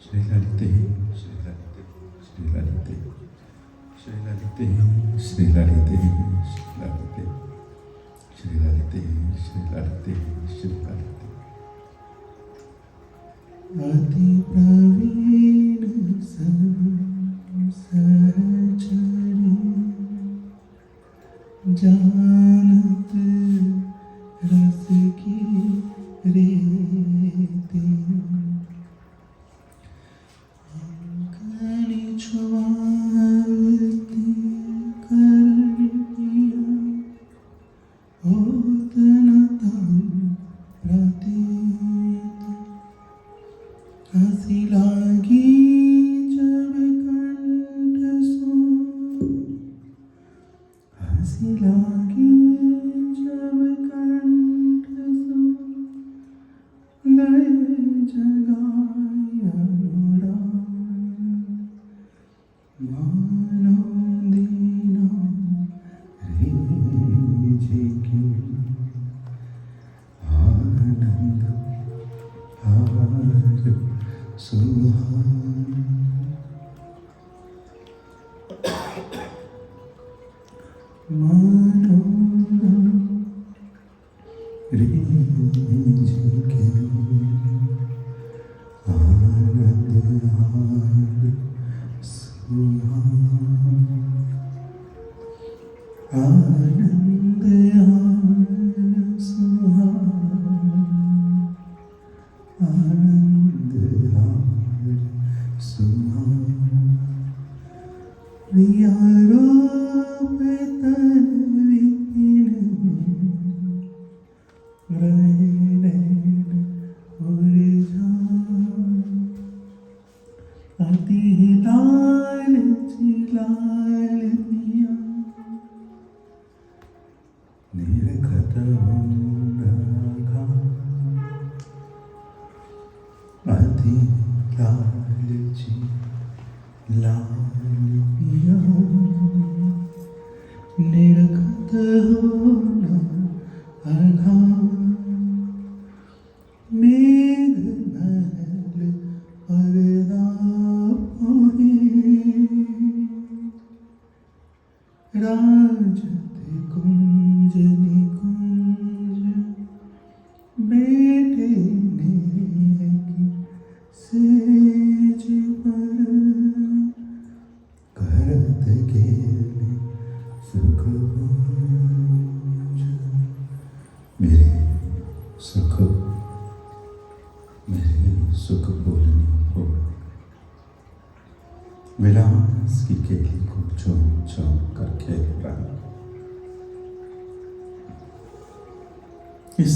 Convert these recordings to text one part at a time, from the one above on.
Shri Lalite, Shri Lalite, Shri Lalite, Shri Lalite, Shri Lalite, Shri Lalite, Shri Lalite, Shri Lalite. Adi praveen सहचरी जानत रस की रीति अंकनी छुआवती करनिया होत न तम प्रतीत हंसी लागी जब कंठ सो हंसी लागी जब कंठ सो गए जगाए अनुराग मानो दीना रिझिकी आनंद हार सुहान मानो रिझिकी आनंद हार सुहान आनंद हार सुहान आनंद हार सुहान यारो पे तन विपिन रहने उलझान अति लाल चिलाल दिया निरखत अति लाल चिलाल दिया निरखत होना अघान मेघ महल पर्दा पोहे राजत कुंज निकुंज बेटे ने की सेज पर करत गेले सुख भुंज मेरे सुख बोलनी हो विलास की केली को चूम चूम कर खेल रहा इस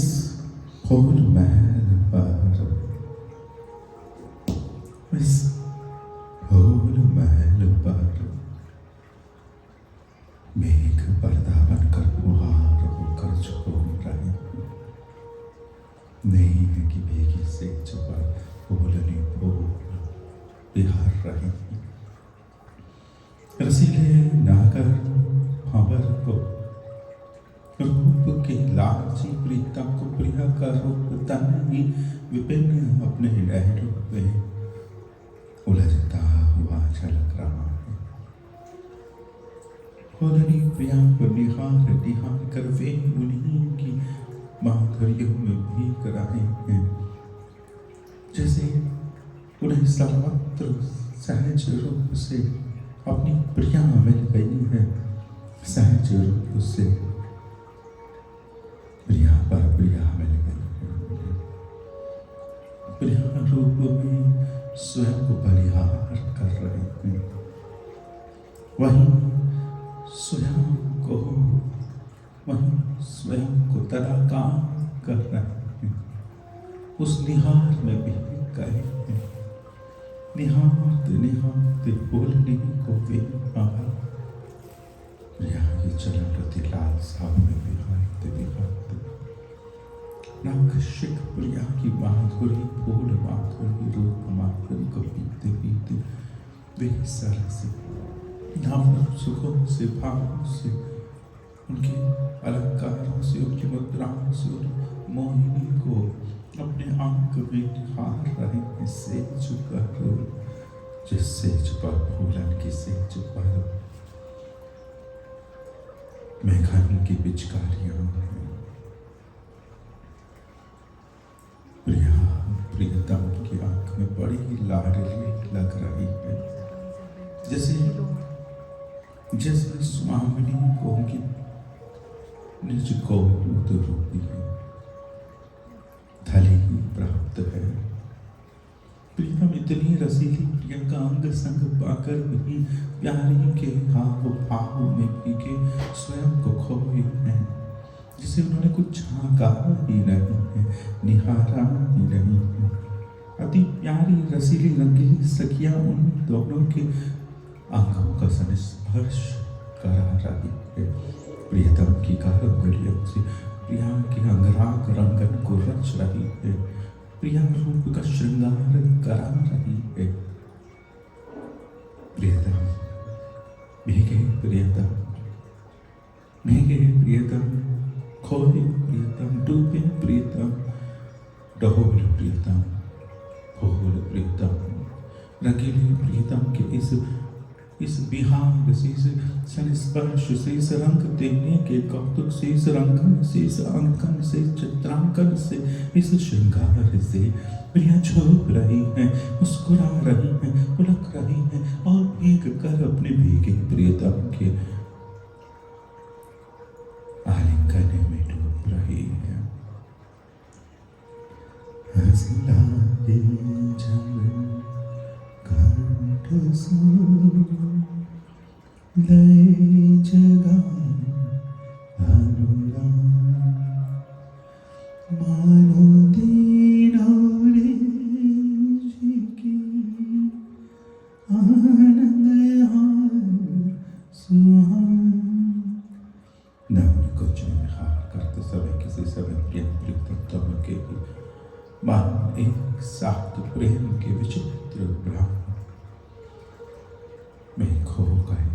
फूल महल पर इस फूल महल पर मेघ पर्दा बनकर फुहार होकर झूम रहे नेह की भीगी से पर फूलनी फूल बिहार रहे रसीले नागर भंवर को रूप के लालची प्रीता को प्रिया का रूप तन ही विपिन अपने लहरों पे उलझता हुआ झलक रहा है फूलनी प्रिया को निहार निहार कर वे उन्हीं की माधुर्यों में भीग रहे हैं जैसे उन्हें सर्वत्र सहज रूप से अपनी प्रिया मिल गई है सहज रूप से प्रिया पर प्रिया मिल गई है प्रिया रूप में स्वयं को बलिहार कर रहे हैं वहीं स्वयं को तदाकार कर रहे हैं उस निहार में भी गए हैं निहारते बोलने को वे प्रिया की चलन प्रति लाल साहब में बिहारते नाकशिक प्रिया की माधुरी फूल माधुरी रूप माधुरी को पीते पीते वे सरस नाम सुखों से भावों से उनके अलंकारों से उनकी मुद्राओं से मोहिनी को अपने आंख में निहार रहे हैं से झुका जिससे छुपा भूलन की सेज पर मेघन की पिचकारियों में प्रिया प्रियतम की आंख में बड़ी लाडली लग रही है, जैसे स्वामिनी को उनकी निज गौरव रूपी है धली प्राप्त है। प्रियतम इतनी रसीली प्रियंका अंग संग पाकर भी प्यारी के हाव भाव में पीके स्वयं को खोई है, जिसे उन्होंने कुछ झांका ही नहीं है, निहारा ही नहीं है। अति प्यारी रसीली रंगीली सखियां उन दोनों के आंखों का संस्पर्श करा रही है। प्रियतम की कार उंगलियों से प्रिया के अंगराग रंगन को रच रही है, प्रिया रूप का श्रृंगार करा रही है। प्रियतम भीगे प्रियतम, भीगे प्रियतम, खोए प्रियतम, डूबे प्रियतम, डहोल प्रियतम, फूल प्रियतम, रंगीले प्रियतम के इस विहांग से, इस संस्पर्श से, इस रंग देने के कौतुक से, इस रंगन से, इस अंकन से, चित्रांकन से, इस श्रृंगार से प्रिया छुप रही है, मुस्कुरा रही है, उलक रही है और भीग कर अपने भीगे प्रियतम के आलिंगन में डूब रही है। हंसला नई जगह मानो दीनारे की आनंद सुहान। नवनी कुछ निहार करते समय किसी समय प्रियतम के मान एक साथ प्रेम के विचित्र भ्रम में खो गए।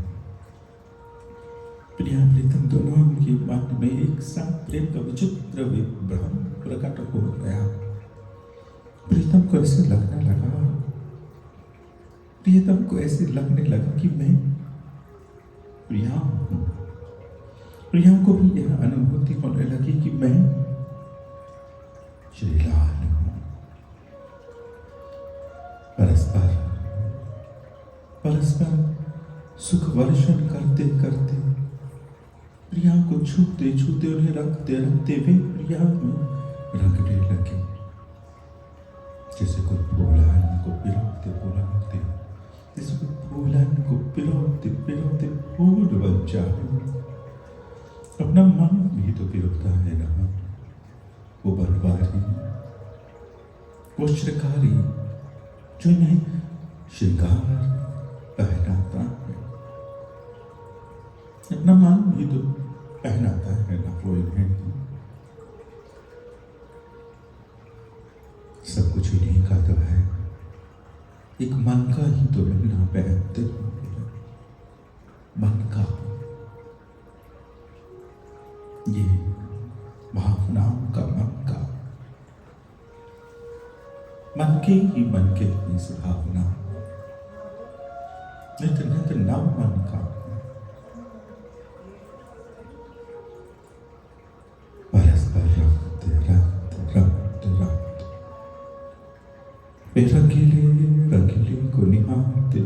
प्रिया प्रीतम दोनों के मन में एक साथ प्रेम का विचित्र विभ्रम प्रकट हो गया। प्रीतम को ऐसे लगने लगा, प्रियतम को ऐसे लगने लगा कि मैं प्रिया हूं। प्रिया को भी यह अनुभूति होने लगी कि मैं श्रीलाल हूं। परस्पर सुख वर्षण करते करते प्रिया को छूते छूते उन्हें रखते वे प्रिया में रंगने लगे, जैसे कोई फूलन को पिरोते जैसे कोई फूलन को पिरोते फूल बन जाए। अपना मन भी तो पिरोता है ना, वो बनवारी, वो श्रृंगारी जो इन्हें श्रृंगार पहनाता है। अपना मन भी तो पहनाता है ना वो इन्हें। सब कुछ इन्हीं का तो है, एक मन का ही तो मिलना पहनते मन का, ये भावनाओं का मन के ही इस भावना नित नव मन का परस्पर रंगते रंगीले को निहारते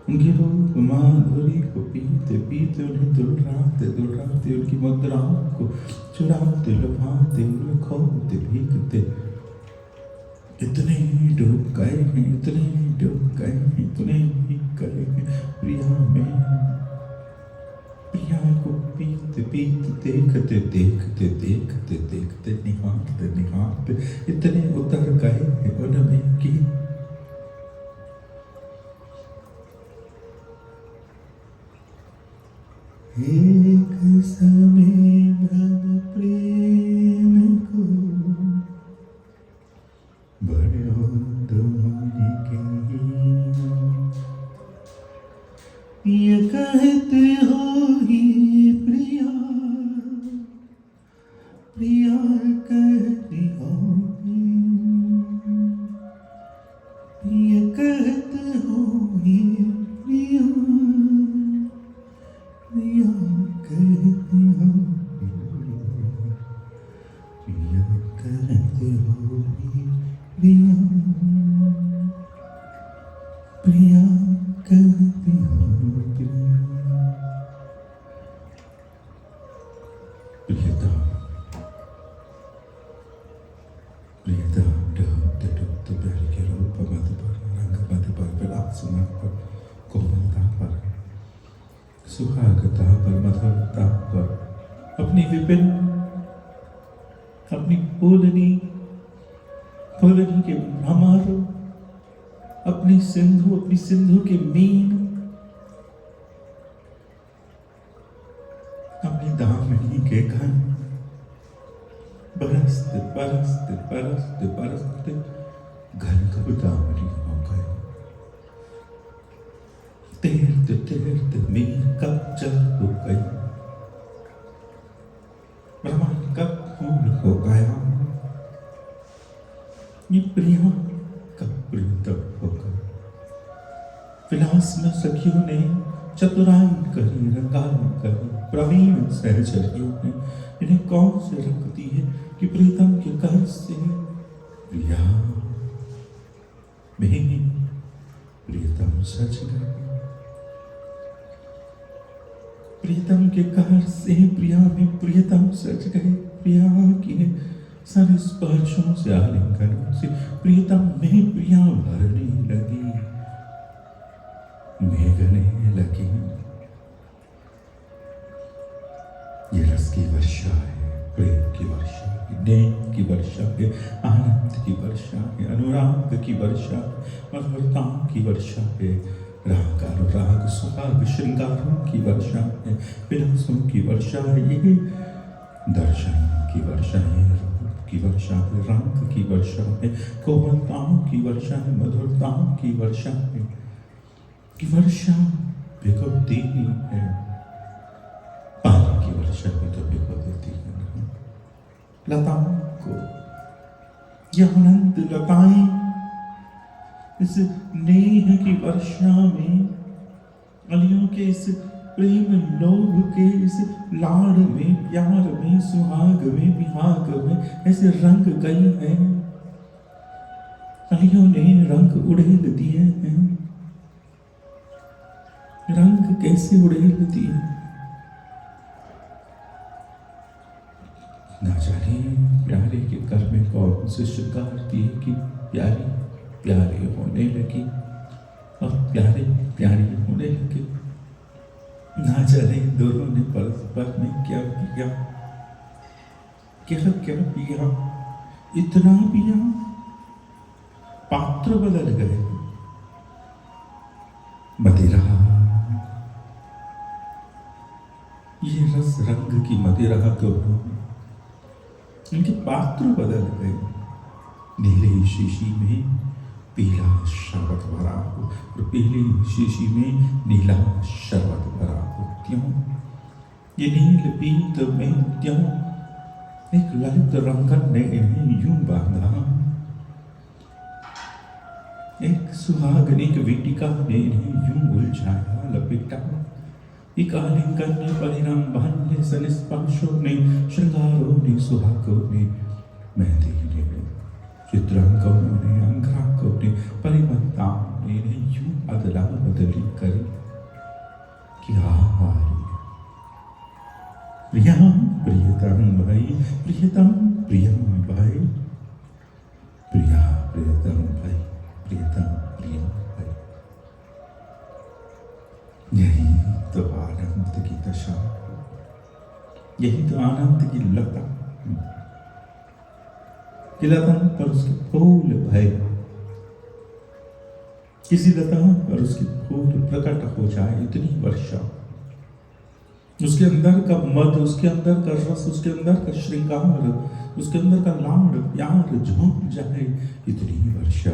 उनकी रूप माधुरी को पीते उन्हें दुलराते उनकी मुद्राओं को चुराते लुभाते उन्हें खोते भीगते इतने डूब गए हैं, इतने भीग गए हैं प्रिया में। प्रिया को पीते देखते निहारते इतने उतर गए हैं उनमें कि एक समय भ्रम प्रेम को बड़े धोनी के ये कहते हो ही प्रिया कहती हो ये कहते प्रिया प्रिया कहती हूँ प्रियता प्रियता डूबते डूबते प्यार के रूप मत पर रंग मत पर विलास मत पर कोमलता पर सुहागता पर मधुरता पर अपनी विपिन अपनी फूलनी के भ्रमर अपनी सिंधु के मीन अपनी दामिनी के घन बरसते बरसते बरसते बरसते घन कब दामिनी हो गए तैरते तैरते मीन कब जल हो गई ब्रह्मांड कब फूल हो गया ये प्रिया कब प्रियतम हो गया विलास में सखियों ने चतुराई करी रंगाई करी प्रवीण सहचरियों ने इन्हें कौन से रंग दिए कि प्रीतम के कर से प्रिया में प्रियतम सज गए प्रीतम के कर से प्रिया में प्रियतम सज गए प्रिया की सारे स्पर्शों से आलिंगनों से प्रियतम में प्रिया भरने लगी मेघने लगी ये रस की वर्षा है प्रेम की वर्षा है नेम की वर्षा है आनंद की वर्षा है अनुराग की वर्षा है मधुरता की वर्षा है राग अनुराग सुहाग श्रृंगारों की वर्षा है विलासों की वर्षा है ये दर्शन की वर्षा है रूप की वर्षा है रंग की वर्षा है कोमलताओं की वर्षा है मधुरताओं की वर्षा है की वर्षा भिगोती ही है पानी की वर्षा भी तो भिगो देती है लताओं को यह आनंद लताएं इस नेह की वर्षा में अलियों के इस प्रेम लोभ के इस लाड़ में प्यार में सुहाग में विहाग में ऐसे रंग गई है अलियों ने रंग उड़ेल दिए हैं रंग कैसे उड़ेल दिए ना जाने प्यारे के घर में कौन से श्रृंगार दिए कि प्यारी प्यारे होने लगी और प्यारे प्यारी होने लगे ना जाने दोनों ने परस्पर में क्या पिया क्या क्या पिया इतना पिया पात्र बदल गए मदिरा ये रस रंग की मदिरा दोनों इनके पात्र बदल गए नीले शीशी में पीला शरबत भरा हो और पीली शीशी में नीला शरबत भरा हो त्यों ये नील पीत में त्यों एक ललित रंगन ने इन्हें यूं बांधा एक सुहागनिक वीटिका ने इन्हें यूं उलझाया लपेटा एक आलिंगन ने परिणाम बहन सन स्पर्शों ने श्रृंगारों ने सुहागों ने मेहंदी ने चित्रांकों ने अंगराकों ने परिमताओं ने यूं अदला बदली करी क्या प्रिया प्रियतम भाई प्रियतम प्रियम भाई प्रिया प्रियतम भाई प्रियतम प्रियम भाई यही तो आनंद की दशा यही तो आनंद की लता कि लता पर उसके फूल भय किसी लता पर उसके फूल प्रकट हो जाए इतनी वर्षा उसके अंदर का मद उसके अंदर का रस उसके अंदर का श्रृंगार उसके अंदर का लाड़ प्यार झोंक जाए इतनी वर्षा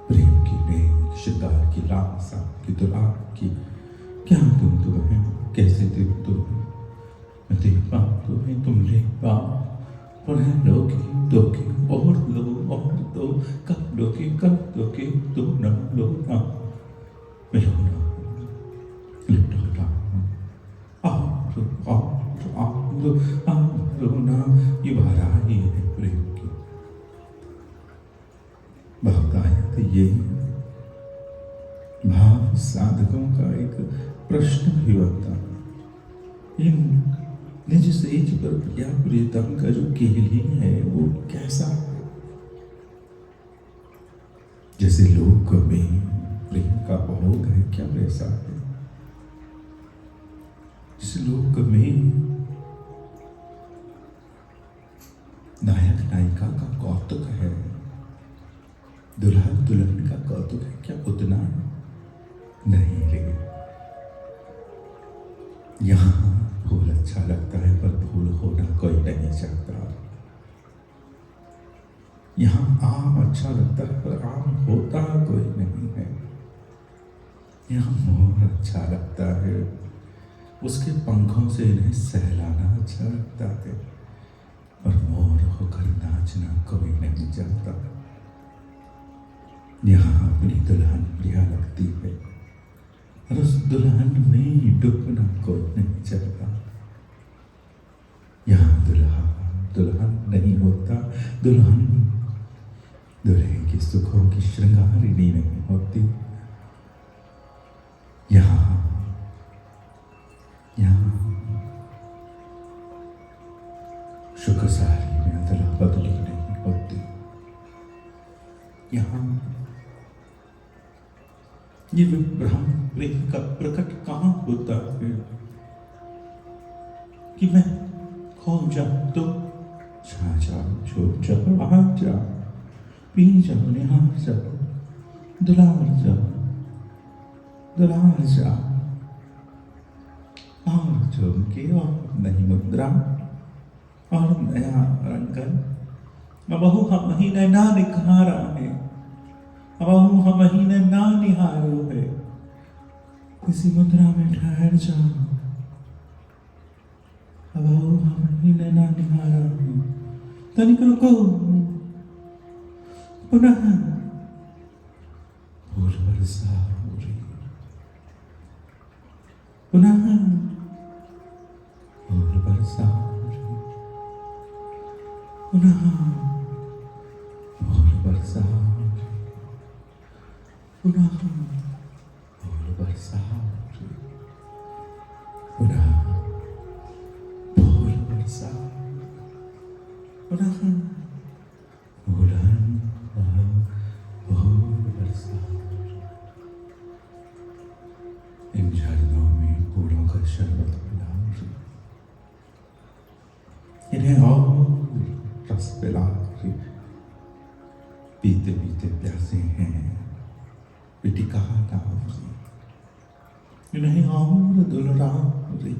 प्रेम की नेक श्रृंगार की लालसा की दुलार की क्या तुम तो है कैसे तुम तो है मैं देख पाऊँ तुम्हें तुम ले पाओ पर है लोगे और लो और दो कब लोगे दो न लो ना मिलो ना लिटो ना आओ ना ये बारा ये भाव साधकों का एक प्रश्न भी होता, इन निज सेज पर प्रिया प्रियतम का जो केली है वो कैसा है? जैसे लोक में प्रेम का भोग है, क्या वैसा है? जिस लोक में नायक नायिका का कौतुक है, दुल्हा दुल्हन का कौतुक है, क्या उतना नहीं रे? यहां फूल अच्छा लगता है पर फूल होना कोई नहीं चाहता। यहां आम अच्छा लगता है पर आम होता कोई नहीं है। यहां मोर अच्छा लगता है, उसके पंखों से इन्हें सहलाना अच्छा लगता है, और मोर होकर नाचना कोई नहीं चाहता। यहाँ अपनी दुल्हन प्रिया लगती है और उस दुल्हन में डूबना कोई नहीं चाहता। यहाँ दुल्हा दुल्हन नहीं होता, दुल्हन दुल्हे के सुखों की श्रृंगारिणी नहीं होती। यहाँ शुक सारी में अदला बदली नहीं होती। यहाँ ये विभ्रम प्रेम का प्रकट कहां होता है कि मैं खो जाऊं तो छा जाऊं, छूट जाऊं, आ जाऊं, पी जाऊं, निहार जाऊं, दुलार जाऊं, दुलार जाऊं, और झुमके और नई मुद्रा और नया रंगन, अबहु हम ही नैना निखारा है, अबहु हम ही नैना निहारो है। इसी मुद्रा में ठहर जाओ, अबहु हम ही नैना निहारा है। तनिक रुको, पुनः फूल बरसाओ रे, पुनः फूल बरसाओ रे, पुनः फूल बरसाओ रे, पुनः फूल बरसाओ रे, पुनः फूल बरसाओ, पुनः फूल बरसाओ। इन झरनों में फूलों का शरबत पिलाओ रे, इन्हें और रस पिलाओ रे। पीते पीते प्यासे हैं, पिटिका लाओ रे, इन्हें और दुलराओ रे,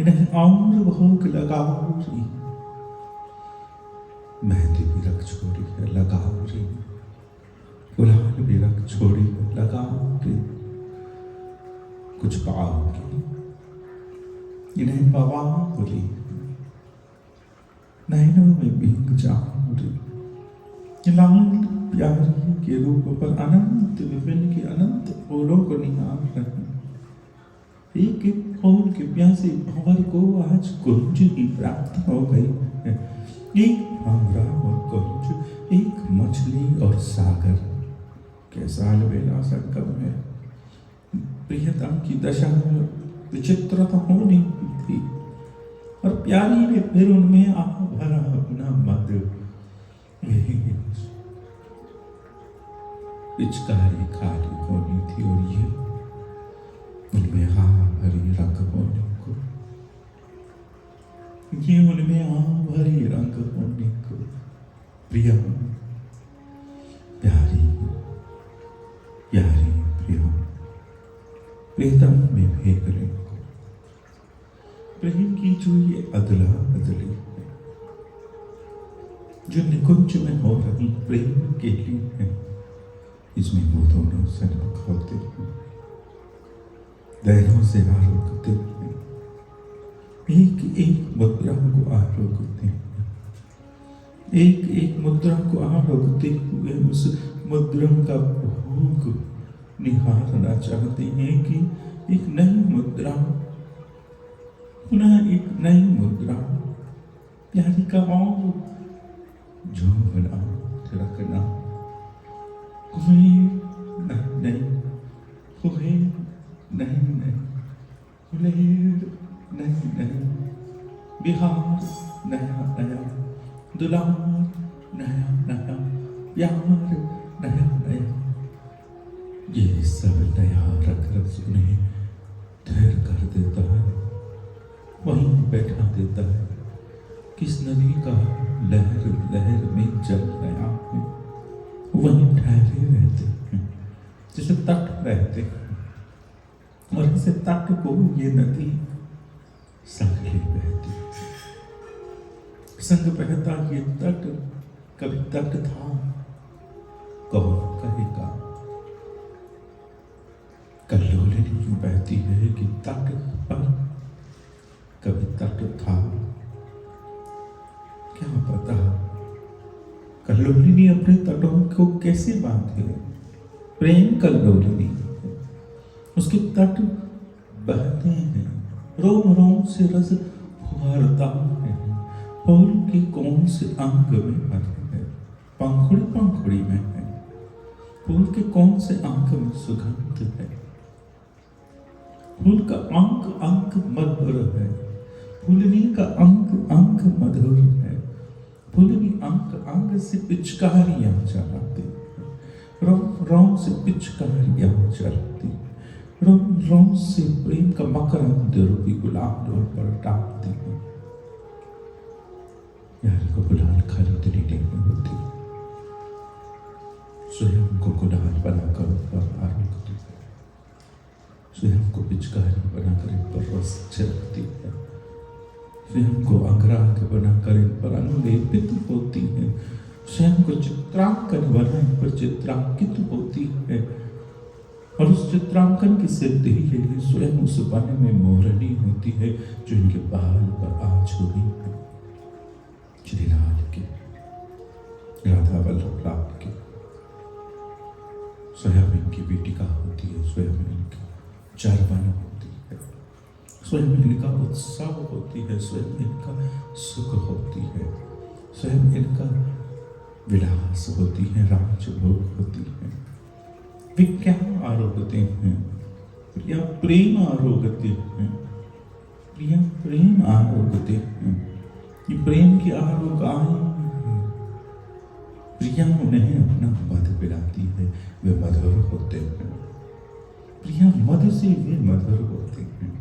इन्हें और भोग लगाओ रे। मेहंदी भी रख छोड़ी है, लगाओ रे, गुलाल भी रख छोड़ी है, लगाओ रे। कुछ पाओगे, इन्हें पवाओ रे, नैनों में भीग जाओ रे। लाल प्यारी के रूप पर अनंत विभिन्न के अनंत फूलों को निहार रहे। एक एक फूल के प्यासे भंवर को आज कुंज की प्राप्ति हो गई है। एक भंवरा और कुंज, एक मछली और सागर, कैसा अलबेला संगम है। प्रियतम की दशा विचित्रता होनी थी और प्यारी ने फिर उनमें आ भरा अपना मद। पिचकारी खाली होनी थी और ये उनमें आ भरी रंग होने को, ये उनमें आ भरी रंग होने को। प्रिया प्यारी प्यारी प्रिया प्रीतम में भेद रहे को। प्रेम की जो ये अदला बदली है, जो निकुंज में हो रही प्रेम के लिए है, इसमें वो दोनों सन्मुख होते हैं, दैनों से आरोगते हैं, एक एक मुद्रा को आरोगते हैं, एक एक मुद्रा को आरोगते हुए उस मुद्रा का भोग निहारना चाहते हैं कि एक नई मुद्रा, पुनः एक नई मुद्रा, प्यारी का और जो बना रखना, हुए नहीं नहीं, हुए नहीं नहीं, हुलेर नहीं नहीं, बिहार नया नया, दुलार नया नया, प्यार नया नया, ये सब नया रख रख उन्हें ठहर कर देता है, वहीं बैठा देता है। किस नदी का लहर लहर में जल नया है, वहीं ठहरे रहते हैं जैसे तट रहते हैं, और इसे तट को ये नदी संग ले बहती, संग बहता ये तट कभी तट था कौन कहेगा। कल्लोलिनी यूं बहती है कि तट पर कभी तट था, क्या पता कल्लोलिनी अपने तटों को कैसे बांधे। प्रेम कल्लोलिनी, उसके तट बहते हैं, रोम रोम से रस फुहारता है, फूल के कौन से अंग में मधु है, पंखुड़ी पंखुड़ी में है, फूल के कौन से अंग में सुगंध है, फूल का अंक अंक मधुर है, फूलनी का अंक अंक मधुर है, फूलनी अंक अंक से पिचकारियां चलाती, रोम रोम से पिचकारियां चलाती, रोम रोम से प्रेम का मकरंद रूपी गुलाब पर टापती है। यार को गुलाल खरीदनी नहीं होती, स्वयं को गुलाल बनाकर ऊपर आरोपती है, स्वयं को पिचकारी बनाकर इन पर रस छिड़कती है, स्वयं को अंगराग बनाकर इन पर अनुलेपित होती है, स्वयं को चित्रांकन बना इन पर चित्रांकित होती है, और उस चित्रांकन की सिद्धि के लिए स्वयं उस बन में मोरनी होती है जो इनके बाल पर आज हुई है। श्री लाल के, राधा वल्लभ लाल के, स्वयं इनकी बेटिका होती है, स्वयं इनकी चरवन होती है, स्वयं इनका उत्सव होती है, स्वयं इनका सुख होती है, स्वयं इनका विलास होती है, राजभोग होती है। वे क्या आरोगते हैं? प्रिया प्रेम आरोगते हैं, प्रिया प्रेम आरोगते हैं। ये प्रेम की आरोगाई है। प्रिया उन्हें अपना मध पिलाती है, वे मधुर होते हैं। प्रिया मध से वे मधुर होते हैं,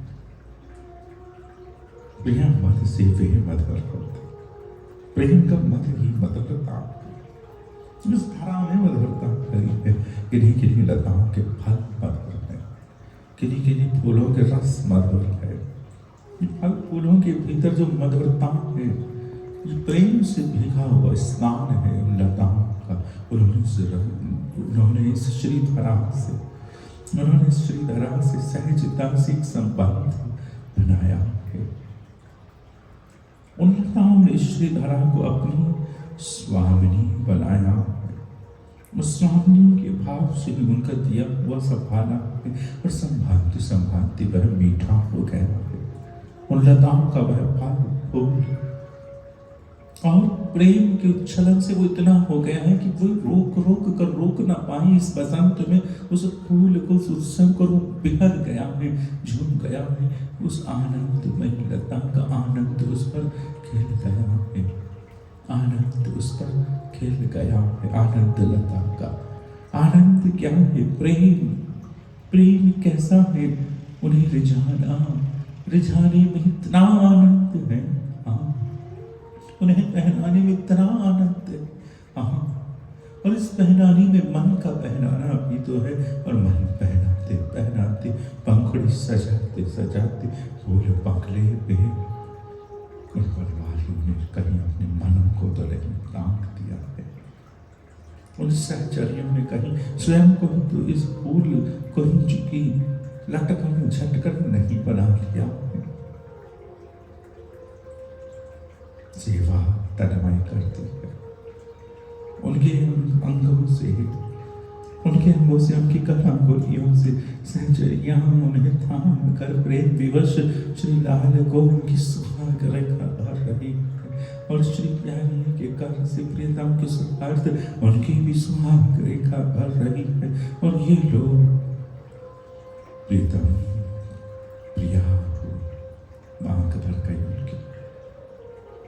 प्रिया मध से वे मधुर होते हैं। प्रेम का मध ही मधुरता, इस धारा में मधुरता भरी है। किन्हीं किन्हीं लताओं के फल मधुर है, किन्हीं किन्हीं फूलों के रस मधुर है। ये फल फूलों के भीतर जो मधुरता है, ये प्रेम से भीगा हुआ स्नान है उन लताओं का। उन्होंने इस श्रीधरा से सहजता से एक संबंध बनाया है। उन लताओं ने श्रीधरा को अपनी स्वामिनी बनाया है। उस स्वामिनी के भाव से ही उनका दिया हुआ संभाला है, और संभालते संभालते वह मीठा हो गया है। उन लताओं का वह फल फूल और प्रेम के उच्छलन से वो इतना हो गया है कि वो रोक ना पाए इस बसंत में उस फूल को, उस उत्सव को। वो बिखर गया है, झूम गया है। उस आनंद में लता का आनंद उस पर खेल गया है, आनंद उस पर खेल गया है। आनंद लता का आनंद क्या है? प्रेम। प्रेम कैसा है? उन्हें रिझाने में इतना आनंद है, हाँ। उन्हें पहनाने में इतना आनंद है, हाँ। और इस पहनाने में मन का पहनाना भी तो है। और मन पहनाते पहनाते, पंखुड़ी सजाते सजाते, फूल पकले पे उन बनवालियों ने कहीं अपने मन को तो नहीं टांग दिया है। उन सहचर्यों ने कहीं स्वयं को तो इस फूल कुंज की लटकन झटकन नहीं बना लिया है। सेवा तन्मय करती है। उनके अंगों से, उनकी कलांगुलियों से सहचरियां उन्हें थाम कर प्रेम विवश श्री लाल को उनकी सुहाग रेखा भर रही है। और श्री प्यारी के कर से प्रियतम के सुहार्थ उनकी भी सुहाग रेखा भर रही है। और ये लोग प्रियतम प्रिया मांग भर गई उनकी,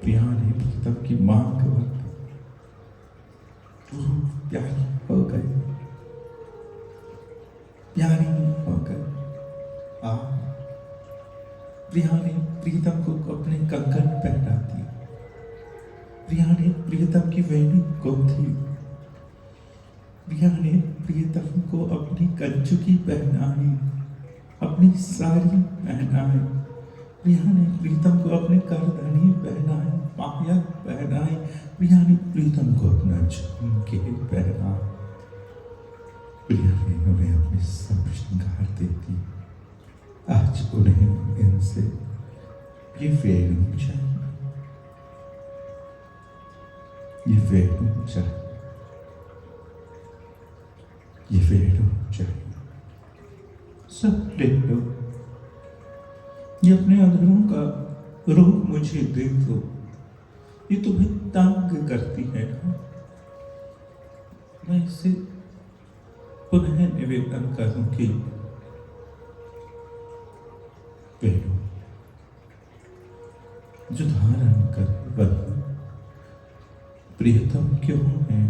प्रिया ने प्रियतम की मांग भर प्यारी हो गई, प्यारी हो गई। प्रिया ने प्रियतम को अपने कंगन पहना दी, प्रिया ने प्रियतम की वेणी गोंधी, प्रिया ने प्रियतम को अपनी कंचुकी पहनाई, अपनी साड़ी पहनाई, प्रिया ने प्रीतम को अपनी करधनी पहनाई, पायल पहनाई, प्रिया ने प्रीतम को अपना झुमके पहना, प्रिया ने उन्हें अपने सब श्रृंगार दे दी। आज उन्हें इनसे ये वेणु चाहिए, ये वेणु चाहिए, ये वेणु चाहिए। सब ले लो, ये अपने अधरों का रूप मुझे दे दो, ये तुम्हें तंग करती है ना। मैं इसे पुनः निवेदन करूं कि वेणु जो धारण कर वही प्रियतम क्यों है।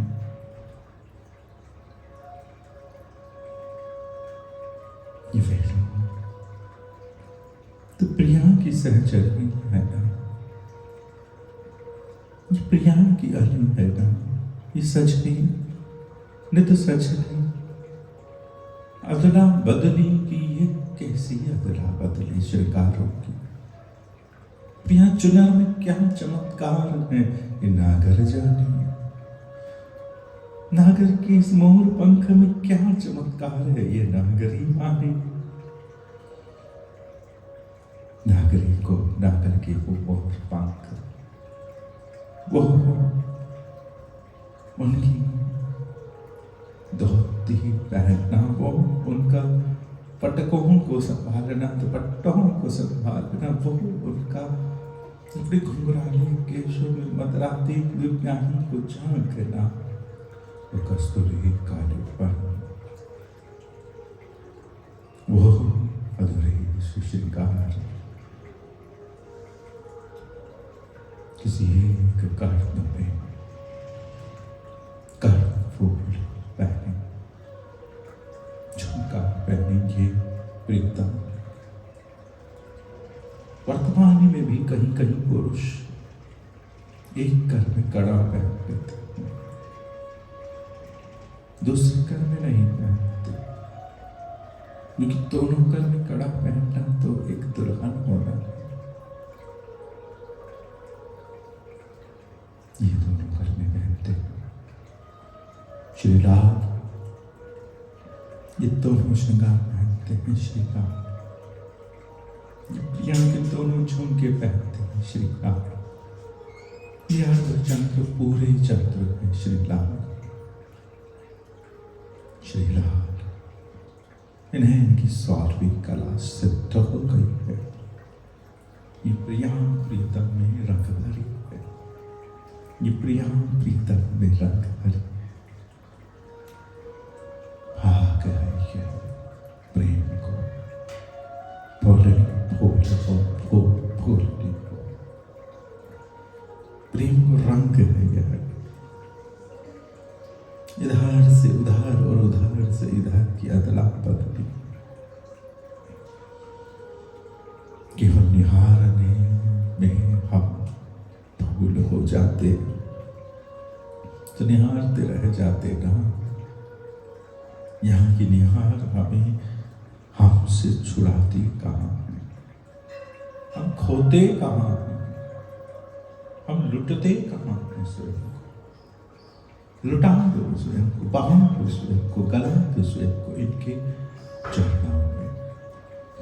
ये वेणु तो प्रिया की सहचरी है ना, ये प्रिया की अनु है ना, ये सजनी ने तो सजनी अदला बदली की, ये कैसी अदला बदली श्रृंगारों की। प्रिया चुनर में क्या चमत्कार है ये नागर जाने, नागर के इस मोर पंख में क्या चमत्कार है ये नागरी माने। नागरी को नागर के वो मोर पंख, वो उनकी धोती पहनना, वो उनका पटकों को संभालना, दुपट्टों को संभालना, वो उनका अपने घुंघराले केशों में मदराती हुए प्याही को झांकना, वो कस्तूरी कालेपन, वो अधूरे श्रृंगार, किसी एक कर्ण में कर्ण फूल पहने, झुमका पहनेंगे प्रीतम। वर्तमान में भी कहीं कहीं पुरुष एक कर में कड़ा पहनते थे, दूसरे कर में नहीं पहनते, क्योंकि दोनों कर में कड़ा पहनना तो एक दुल्हन होना है। ये दोनों कर में पहनते श्री राम, ये दोनों श्रृंगार पहनते हैं श्री राम, ये प्रिया के दोनों झुमके पहनते हैं श्री राम, ये अर्धचंद्र पूरे चंद्र हैं श्री राम, श्री लाल। इन्हें इनकी 12वीं कला सिद्ध हो गई है। ये प्रिया प्रीतम में रंग भरी है, ये प्रिया प्रीतम में रंग भरी भाग है प्रेम को फूलनी फूल को फूलनी को, प्रेम को रंग है यह, इधर से उधर और उधर से इधर की अदला बदली, केवल निहारने में हम भूल हो जाते, तो निहारते रह जाते ना। यहाँ की निहार हमें हमसे छुड़ाती कहाँ है, हम खोते कहाँ हैं, हम लुटते कहाँ हैं स्वयं को। लुटा दो स्वयं को, बांध दो स्वयं को, गला दो स्वयं को इनके चरणों में,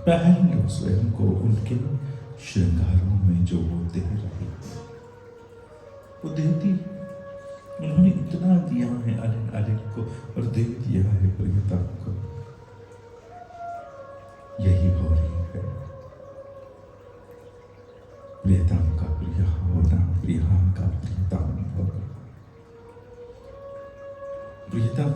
पहन लो स्वयं को उनके श्रृंगारों में जो वो दे रहे, वो देती। उन्होंने इतना दिया है अलिन अलिन को और दे दिया है प्रियतम को। यही हो रही है प्रियतम का प्रिया होना, प्रिया का प्रियतम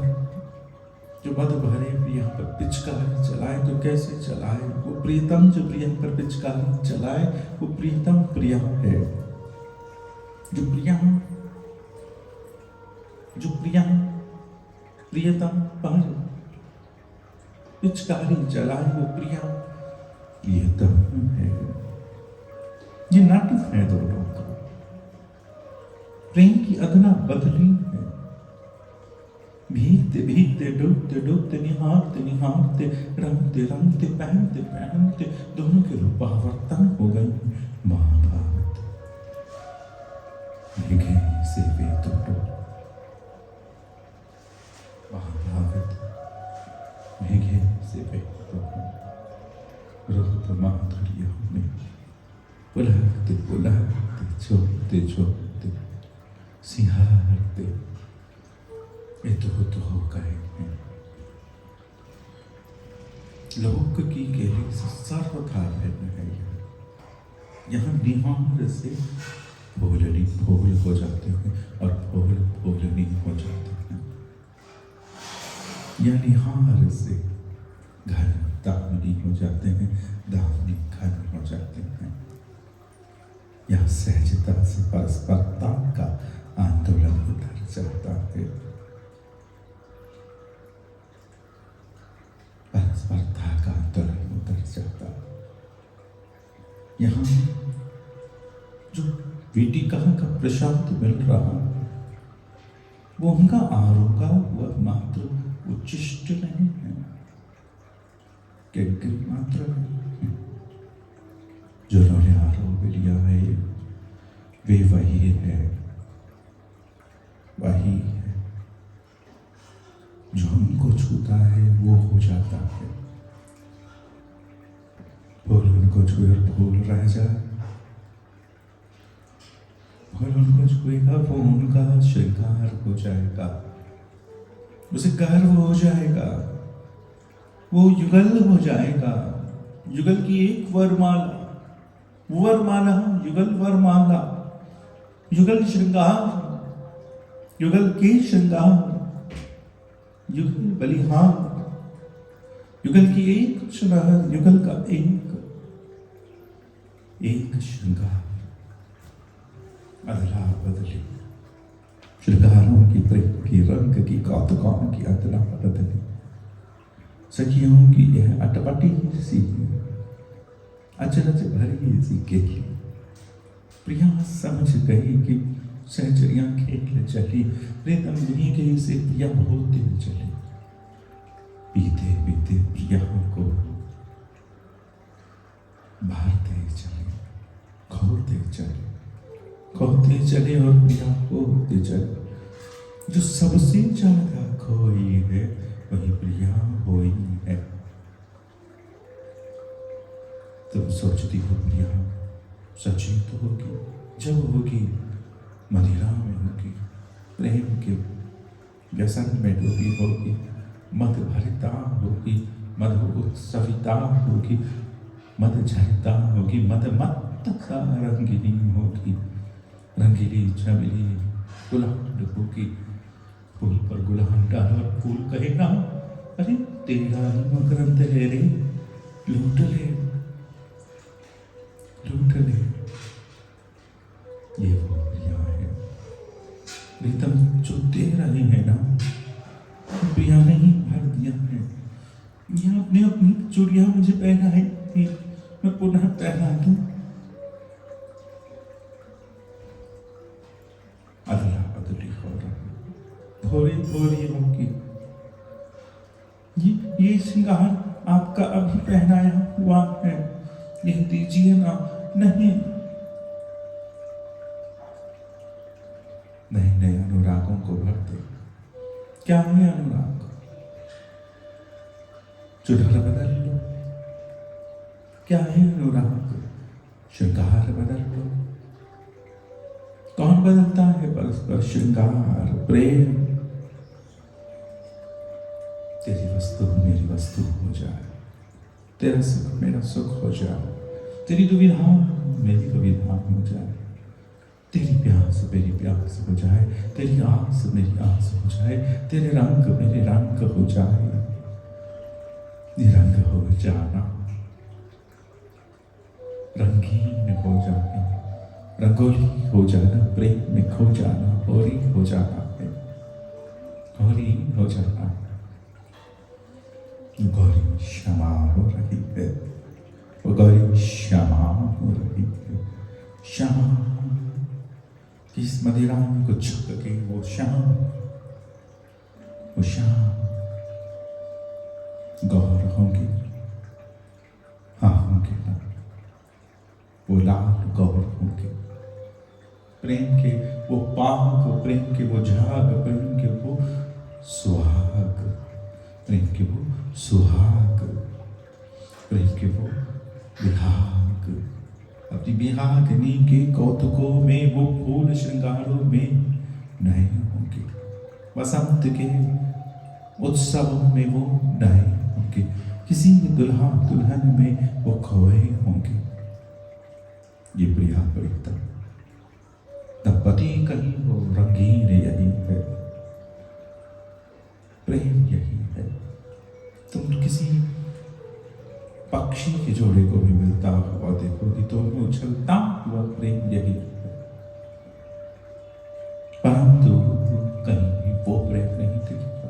जो मद भरे प्रिया पर पिचकारी चलाए तो कैसे चलाए, वो प्रियतम जो प्रिया पर पिचकारी चलाए वो प्रियतम प्रिया है। जो प्रिया प्रियतम पर पिचकारी चलाए वो प्रियतम है। ये नाटक है दोनों का, प्रेम की अदना बदली है। भीगते भीगते डूबते डूबते निहारते निहारते रंगते रंगते पहनते पहनते दोनों के रूपावर्तन हो गई महाभारत। मेघे से वे तो महाभारत, मेघे से वे तो रोत माधुर्य में पुलहते पुलहते छोड़ते छोड़ते सिंहारते ये तो हो गए हैं। लोक की केली सर्वथा भिन्न है। यहाँ निहार से भोलनी भोल हो जाते हैं और भोल भोलनी हो जाते हैं। यह निहार से घन दामिनी हो जाते हैं, दामिनी घन हो जाते हैं। यह सहजता से परस्परता का आंदोलन उतर जाता है। परस्परता का आंदोलन उतर जाता। यहाँ जो वेदिका का प्रशांत मिल रहा वो उनका आरोगा हुआ मात्र उच्चिष्ट नहीं है, किंकिर मात्र है। जिन्होंने आरोप लिया है वे वही है, वही है। जो हमको छूता है वो हो जाता है। फूल उनको छुए और फूल रह जाए, फूल उनको छुएगा वो उनका श्रृंगार हो जाएगा, उसे गर्व हो जाएगा, वो युगल हो जाएगा। युगल की एक वरमाला, वरमाला युगल वरमाला, युगल श्रृंगार, युगल के श्रृंगार, युगल बलिहार, युगल की एक चुनहर, युगल का एक श्रृंगार। अदला बदली श्रृंगारों की, प्रेम की, रंग की, कौतुकों की अदला बदली। सखियों की यह अटपटी सी अचरज भरी सी केली प्रिया समझ गई कि सहचरियां खेल चली, प्रीतम नहीं गई से प्रिया बहुत दिन चली। पीते पीते प्रिया को भारते चले, खोते चले और प्रिया खोते चले। जो सबसे ज्यादा खोई है वही प्रिया होई है। तुम सोचती हो प्रिया सचेत होगी, जब होगी मदिरा में होगी, प्रेम के व्यसन में डूबी होगी, मद भरिता होगी, मद उत्सविता होगी, मद झरिता होगी, मद मत रंगीनी होगी, रंगीली छबीली गुलाब होगी। फूल पर गुलाब डाला और फूल कहेगा अरे तेरा ही मकरंद है रे, लूट ले लूट ले। ये वो प्रिया है, प्रीतम जो दे रहे हैं ना, प्रिया ने ही भर दिया है। ये अपने अपनी चूड़ियां मुझे पहनाई थी, मैं पुनः पहना दूं। अदला बदली हो रहा, थोड़ी थोड़ी होगी। ये श्रृंगार आपका अभी पहनाया हुआ है, यह दीजिए ना। नहीं नए नए अनुरागों को भरते। क्या है अनुराग? चुनर बदल लो। क्या है अनुराग? श्रृंगार बदल लो। कौन बदलता है परस्पर श्रृंगार प्रेम? तेरी वस्तु मेरी वस्तु हो जाए, तेरा सुख मेरा सुख हो जाए, तेरी दुविधा मेरी दुविधा हो जाए। तेरी प्यास मेरी प्यास हो जाए, तेरी आस मेरी आस हो जाए, तेरे रंग मेरे रंग हो जाए, निरंग हो जाना, रंगीन हो जाना, रंगोली हो जाना, प्रेम में खो जाना, होरी हो जाना है, होरी हो जाना है। गौरी क्षमा हो रही है, वो गौरी क्षमा हो रही है, क्षमा कि इस मदिरान को छक के वो शाम गौर होंगे, हाँ होंगे ना, वो लाल गौर होंगे, प्रेम के वो पाग, प्रेम के वो झाग, प्रेम के वो सुहाग, प्रेम के वो सुहाग, प्रेम के वो विहाग, अपनी विहागनी के कौतुकों में वो फूल श्रृंगारों में नए होंगे, वसंत के उत्सवों में वो नए होंगे, किसी दुल्हा दुल्हन में वो खोए होंगे। ये प्रिया प्रीतम दंपति कहीं वो रंगीन यही है, प्रेम यही है। तुम किसी पक्षी के जोड़े को भी मिलता हुआ देखोगी तो उनमें उछलता हुआ प्रेम यही है, परंतु कहीं वो प्रेम नहीं दिखता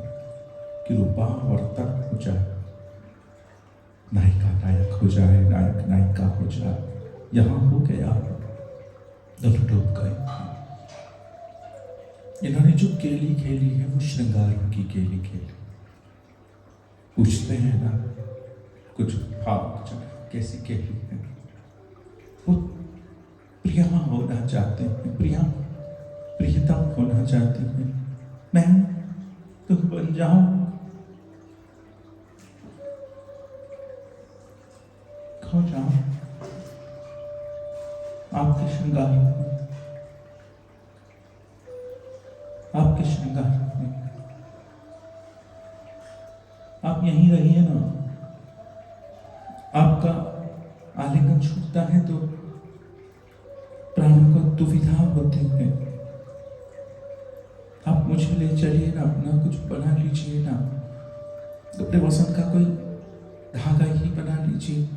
कि रूपावर्तक हो जाए, नायिका नायक हो जाए, नायक नायिका हो जाए। यहां हो गया, दोनों डूब गए। इन्होंने जो केली खेली है वो श्रृंगार की केली खेली। पूछते हैं ना कुछ भाव कैसी केली है, वो प्रिया होना चाहते हैं, प्रियतम होना चाहती हैं। मैं तुम बन जाऊं, खो जाऊं आपके श्रृंगार में, आपके श्रृंगार में। आप यहीं रहिए ना, आपका आलिंगन छूटता है तो प्राणों को दुविधा होती है। आप मुझे ले चलिए ना, अपना कुछ बना लीजिए ना, अपने वसंत का कोई धागा ही बना लीजिए।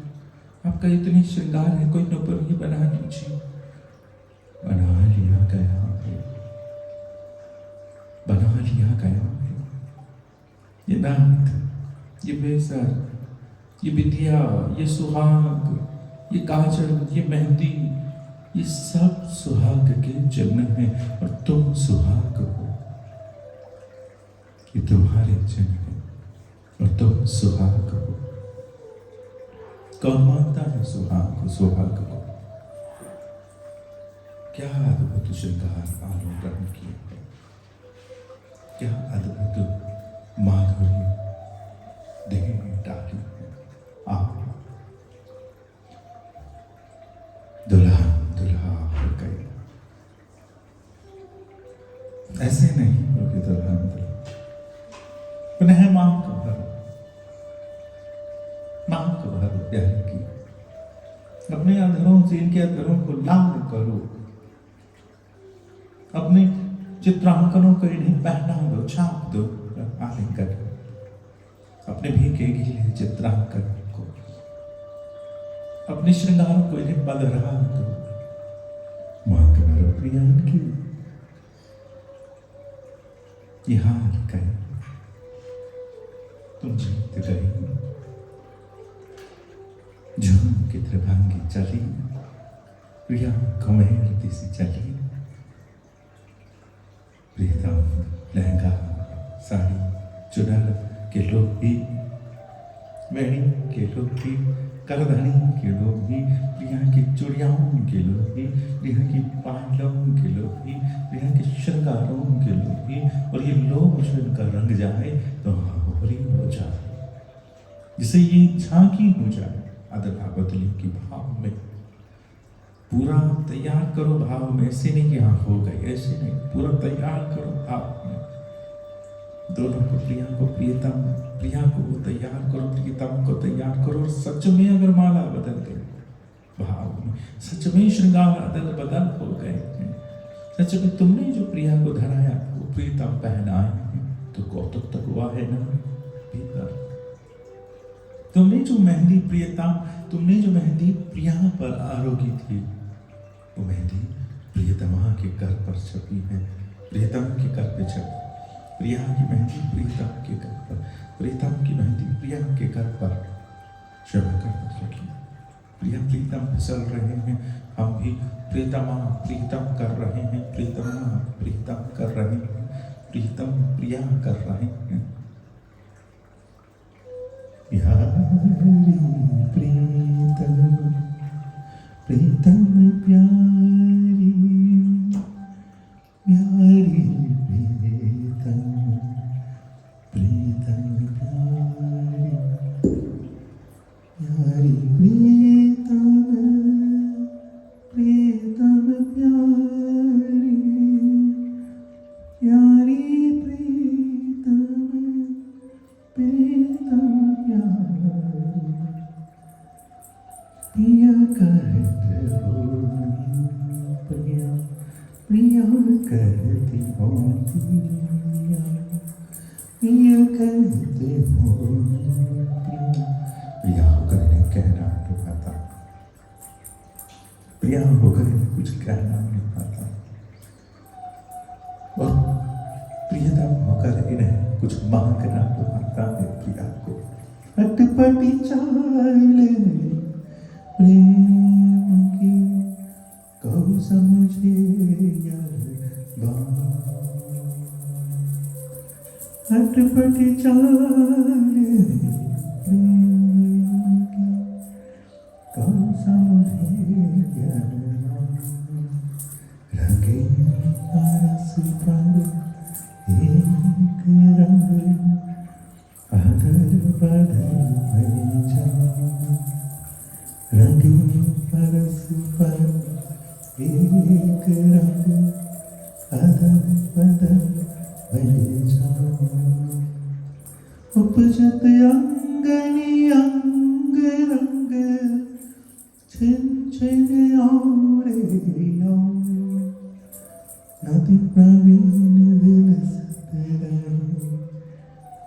आपका इतनी श्रृंगार है, कोई नुपुर ही बना लीजिए। बना लिया गया है, बना लिया गया है। ये नाथ, ये बेसर, ये बिटिया, ये सुहाग, ये काजल, ये मेहंदी, ये सब सुहाग के जन्म है और तुम सुहाग हो। ये तुम्हारे जन्म है और तुम सुहाग हो। कौन मानता है सुहाग को, सुहाग को? क्या अद्भुत श्रृंगार आलोकन किया है, क्या अद्भुत माधुर्य देह में डाली है। आप दुल्हन दुल्हा हो गए, ऐसे नहीं होगी दुल्हन दुल्हा। पुनः मांग को भरो, मांग को भरो प्यार की, अपने अधरों से इनके अधरों को लाल करो, अपने चित्रांकनों को इन्हें पहना दो, छाप दो, आलिंगन अपने भीगे गीले चित्रांकन को, अपने श्रृंगारों को इन्हें बदरा दो। मांग भरो प्रिया इनकी, ये हार गए, तुम जीत गई। झूम की त्रिभंगी चली, प्रिया घुमेरती सी चली। प्रीतम लहंगा साड़ी चुनर के लोग भी, वेणी के लोग भी, करधनी के लोग भी, प्रिया की चूड़ियाओं के लोग भी, प्रिया की पायलों के लोग भी, प्रिया के श्रृंगारों के लोग भी। और ये लोग जो इनका रंग जाए तो होली हो जाए, जिसे ये झांकी हो जाए अदला बदली की भाव में। पूरा तैयार करो भाव में, ऐसे नहीं कि हाँ हो गई, ऐसे नहीं, पूरा तैयार करो भाव में। दोनों को, प्रिया को प्रियतम, प्रिया को तैयार करो, प्रियतम को तैयार करो। और सच में अगर माला बदल गई भाव में, सच में श्रृंगार अदल बदल हो गए, सच में तुमने जो प्रिया को धराया वो प्रीतम पहनाए, तो कौतुक तक हुआ है ना भीतर। तुमने जो मेहंदी प्रिया पर आरोगी थी, वो मेहंदी प्रियतमा के कर पर छपी है, प्रियतम के कर पे छपी। प्रिया की मेहंदी प्रियतम के कर पर, प्रियतम की मेहंदी प्रिया के कर पर शोभा कर रखी। प्रिया प्रीतम फिसल रहे हैं, हम भी प्रीतमा प्रीतम कर रहे हैं, प्रीतमा प्रीतम कर रहे हैं, प्रीतम प्रिया कर रहे हैं। प्यारी प्रीतम प्रीतम प्यारी प्यारी प्रीतम प्रीतम प्यारी प्यारी प्रीतम प्रीतम प्यारी प्यारी प्रीतम प्रीतम प्यारी। प्रिया कहते हो प्रिया, प्रिया कहती हो प्रिया, प्रिया कहते हो प्रिया। प्रिया होकर इन्हें कहना नहीं पाता, प्रिया होकर इन्हें कुछ कहना नहीं पाता, और प्रियतम होकर इन्हें कुछ मांगना तो आता है प्रिया को। अटपटी चाल प्रेम की कब समझे यार बात, अटपटी चाल कब समझे यार बात। रंगे परस पर एक रंग अदर बदल बन जा, रंगे परस पर एक रंग अदल बदल बन जा। उपजत अंगनी अंग रंग छिन छिन आरे नदी प्रवीण विलसत रहे,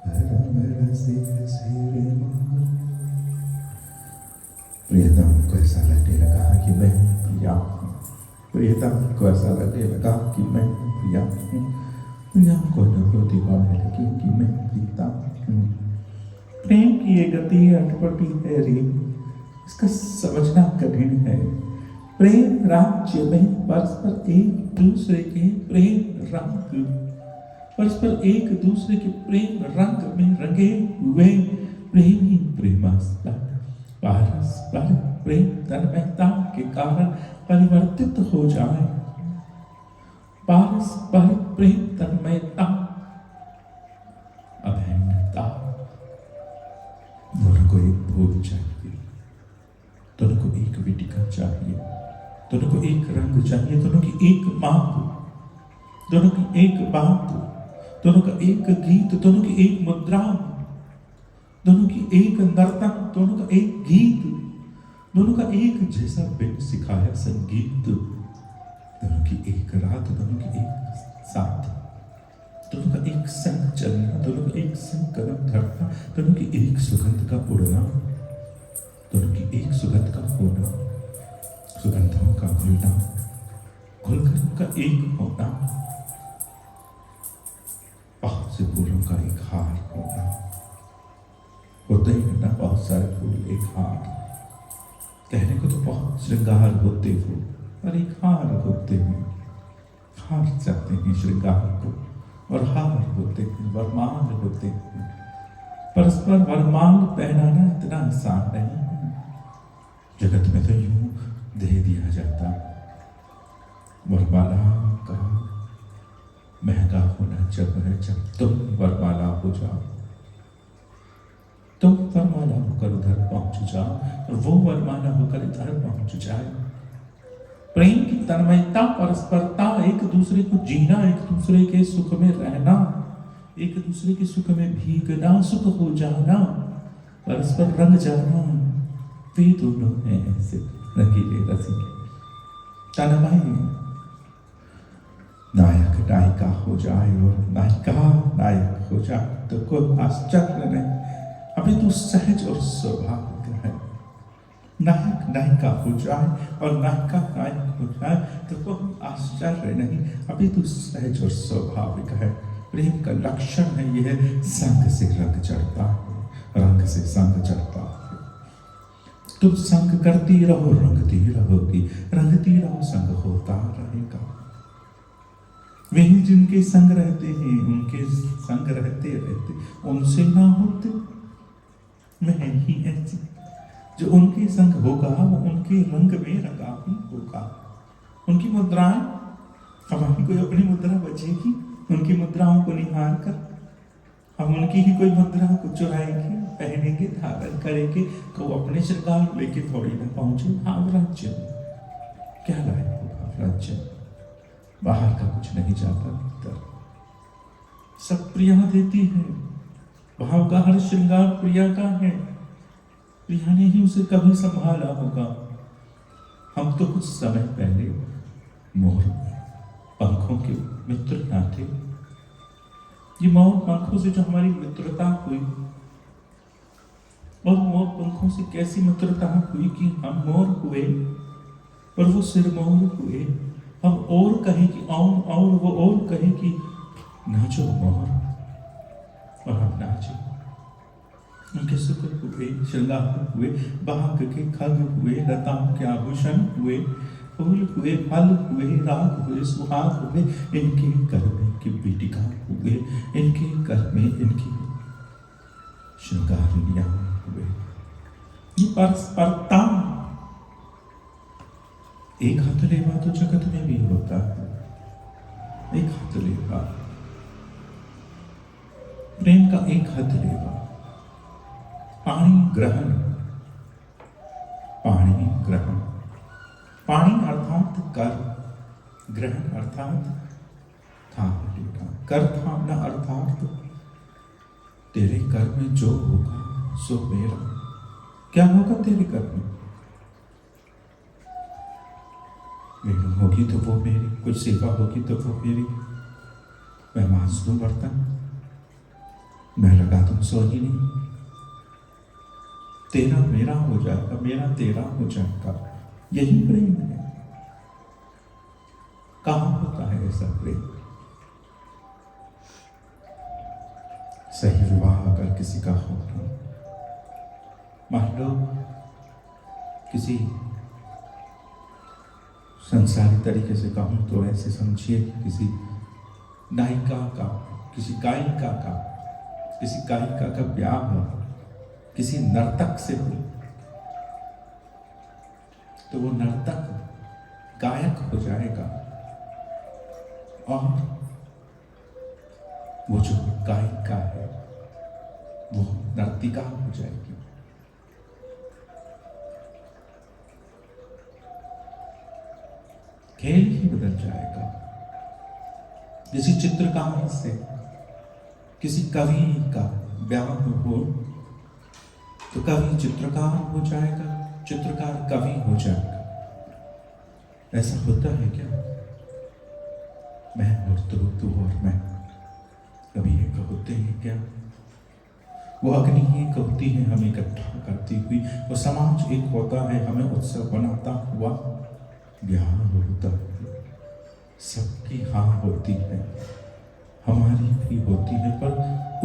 भरम रसिक सिर माँ। प्रियतम को ऐसा लगने लगा कि मैं प्रिया हूँ, प्रियतम को ऐसा लगने लगा कि मैं प्रिया हूँ। प्रिया को अनुभूति होने लगी कि मैं प्रीतम हूँ। प्रेम की ये गति अटपटी है रे, इसका समझना कठिन है। प्रेम राज्य में परस्पर एक दूसरे के प्रेम रंग, परस्पर एक दूसरे के प्रेम रंग में रंगे हुए प्रेमी प्रेमास्पद पारस्पर प्रेम तन्मयता के कारण परिवर्तित हो जाए। पारस्पर प्रेम तन्मयता अभिन्नता। दोनों को एक भोग चाहिए, दोनों को एक विटिका चाहिए, दोनों को एक रंग चाहिए, दोनों की एक मांग, दोनों की एक बात, दोनों का एक गीत, दोनों की एक मुद्रा, दोनों की एक नर्तन, दोनों का एक गीत, दोनों का एक जैसा बिन सिखाया संगीत, दोनों की एक रात, दोनों की एक साथ, दोनों का एक संग चलना, दोनों का एक संग कदम धरना, दोनों की एक सुगंध का उड़ना, दोनों की एक सुगंध का होना, सुगंधों का घुलना, घुलकर उनका एक होना, बहुत से फूलों का एक हार होना। होते ही ना बहुत सारे फूल एक हार, कहने को तो बहुत श्रृंगार होते हो, पर एक हार होते हैं, हार जाते हैं श्रृंगार को, और हार होते हैं, वरमाल होते हैं। परस्पर वरमाल पहनाना इतना आसान नहीं है, जगत में तो यूं दे दिया जाता। वरमाला का महंगा होना जब है जब तुम वरमाला हो जाओ, तुम वरमाला होकर उधर पहुंच जाओ और वो वरमाला होकर इधर पहुंच जाए। प्रेम की तन्मयता, परस्परता, एक दूसरे को जीना, एक दूसरे के सुख में रहना, एक दूसरे के सुख में भीगना, सुख हो जाना, परस्पर रंग जाना, वे दोनों हैं ऐसे रंगीले रसीले तन्मय। नायक नायिका हो जाए और नायिका नायक हो जाए तो कोई आश्चर्य नहीं, अभी तो सहज और स्वाभाविक है। नायक नायिका हो जाए और नायिका नायक हो जाए तो कोई आश्चर्य नहीं, अभी तो सहज और स्वाभाविक है। प्रेम का लक्षण है यह, संग से रंग चढ़ता है, रंग से संग चढ़ता है। तुम संग करती रहो, रंगती रहोगी, रंगती रहो, संग होता रहेगा। वही जिनके संग रहते हैं, उनके संग रहते रहते उनसे ना होते, वह ही ऐसी जो उनके संग होगा वो उनके रंग में रंगा ही होगा। उनकी मुद्राएं, हमारी कोई अपनी मुद्रा बचेगी उनकी मुद्राओं को निहार कर? हम उनकी ही कोई मुद्रा को चुराएंगे, पहनेंगे, धारण करेंगे, तो अपने श्रृंगार लेके थोड़ी ना पहुंचे। भाव राज्य क्या लाए हो? भाव राज्य बाहर का कुछ नहीं जाता, भीतर सब प्रिया देती है। भाव का हर श्रृंगार प्रिया का है, प्रिया ने ही उसे कभी संभाला होगा। हम तो कुछ समय पहले मोर पंखों के मित्र ना थे। ये मोर पंखों से जो हमारी मित्रता हुई, और मोर पंखों से कैसी मित्रता हुई कि हम मोर हुए और वो सिरमौर हुए। हम और कहे कि और वो और कहे कि नाचो मोर, और हम नाचे। उनके सुख हुए, श्रृंगार हुए, बाग के खग हुए, लताओं के आभूषण हुए, फूल हुए, फल हुए, राग हुए, सुहाग हुए, इनके घर में की बेटिका हुए, इनके घर में इनकी श्रृंगारियां हुए। ये परस्परता, एक हथलेवा तो जगत में भी होता है। एक हथलेवा, प्रेम का एक हथलेवा, पाणी ग्रहण, पाणी ग्रहण, पाणी अर्थात कर, ग्रहण अर्थात थाम लेना, कर थामना अर्थात तेरे कर में जो होगा सो मेरा। क्या होगा तेरे कर में? वेणु होगी तो वो मेरी, कुछ सेवा होगी तो वो मेरी। मैं मांस दूं बर्तन, मैं लगा दूं सोहिनी, तेरा मेरा हो जाएगा, मेरा तेरा हो जाएगा। यही प्रेम है। कहां होता है ऐसा प्रेम? सही विवाह अगर किसी का होना, मान लो किसी संसारी तरीके से कहूं तो ऐसे समझिए, किसी नायिका का, किसी गायिका का, किसी गायिका का ब्याह हो, किसी नर्तक से हो, तो वो नर्तक गायक हो जाएगा और वो जो गायिका है वो नर्तिका हो जाएगी। खेल ही बदल जाएगा। किसी चित्रकार से किसी कवि का ब्याह हो तो कवि चित्रकार हो जाएगा, चित्रकार कवि हो जाएगा। ऐसा होता है क्या? मैं और तू और मैं कभी एक होते हैं क्या? वो अग्नि एक होती है हमें इकट्ठा करती हुई, वो समाज एक होता है हमें उत्सव बनाता हुआ। ब्याह होता है, सबकी हाँ होती है, हमारी भी होती है, पर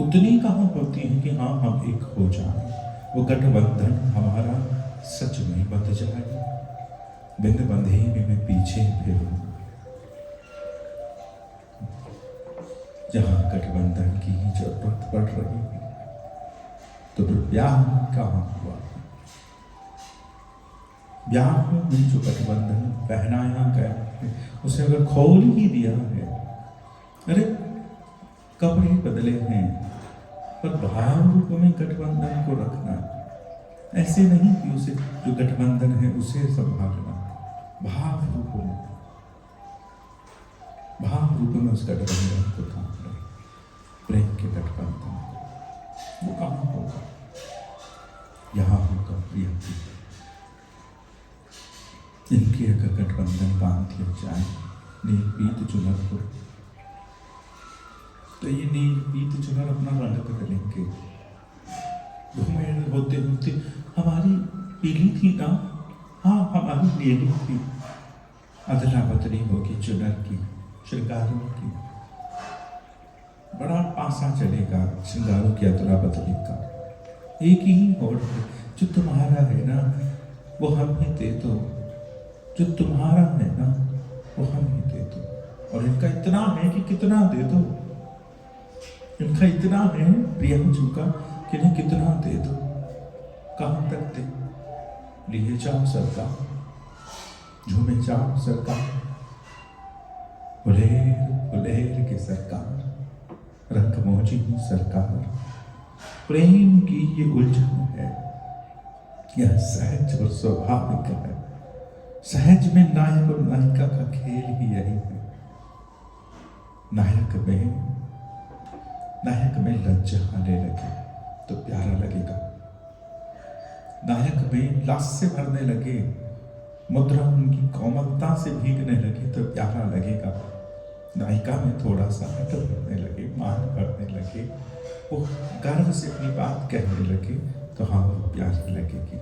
उतनी कहाँ होती है कि हाँ हम एक हो जाए। वो गठबंधन हमारा सच में बंध जाए, बिन बंधे में मैं पीछे फिरूं। जहां गठबंधन की जरूरत पड़ रही है तो फिर ब्याह कहाँ हुआ? ब्याह में जो गठबंधन पहनाया गया है उसे अगर खोल ही दिया है, अरे कपड़े बदले हैं पर भाव रूप में गठबंधन को रखना, ऐसे नहीं कि उसे जो गठबंधन है उसे संभालना, भाव रूप में, भाव रूप में उस गठबंधन को थामना, प्रेम के गठबंधन को। वो कहाँ होगा? यहाँ होगा प्रिय। इनके अगर गठबंधन बांध दिया जाए नील पीत चुनर को, तो ये नील पीत चुनर अपना रंग बदलेंगे। घुमेड़ होते होते हमारी पीली थी ना, हाँ हमारी नीली थी, अदला बदली होगी चुनर की, श्रृंगारों की। बड़ा पासा चलेगा श्रृंगारों की अदला बदली का। एक ही होड़ है, जो तुम्हारा है ना वो हमें दे दो, जो तुम्हारा है ना वो हमें दे दो। और इनका इतना है कि कितना दे दो, इनका इतना है प्रियम जी का कि इन्हें कितना दे दो। कहाँ तक दे, लिए जाओ सरकार, झूमे जाओ सरकार, उलेर उलेर के सरकार, रंग मोजी सरकार। प्रेम की ये उलझन है, यह सहज और स्वाभाविक है। सहज में नायक और नायिका का खेल ही यही है। नायक में लज्जा आने लगे तो प्यारा लगेगा, नायक में लास्य भरने लगे, मुद्रा उनकी कोमलता से भीगने लगे तो प्यारा लगेगा। नायिका में थोड़ा सा हट भरने लगे, मान भरने लगे, वो गर्व से अपनी बात कहने लगे तो हाँ वो प्यारी लगेगी।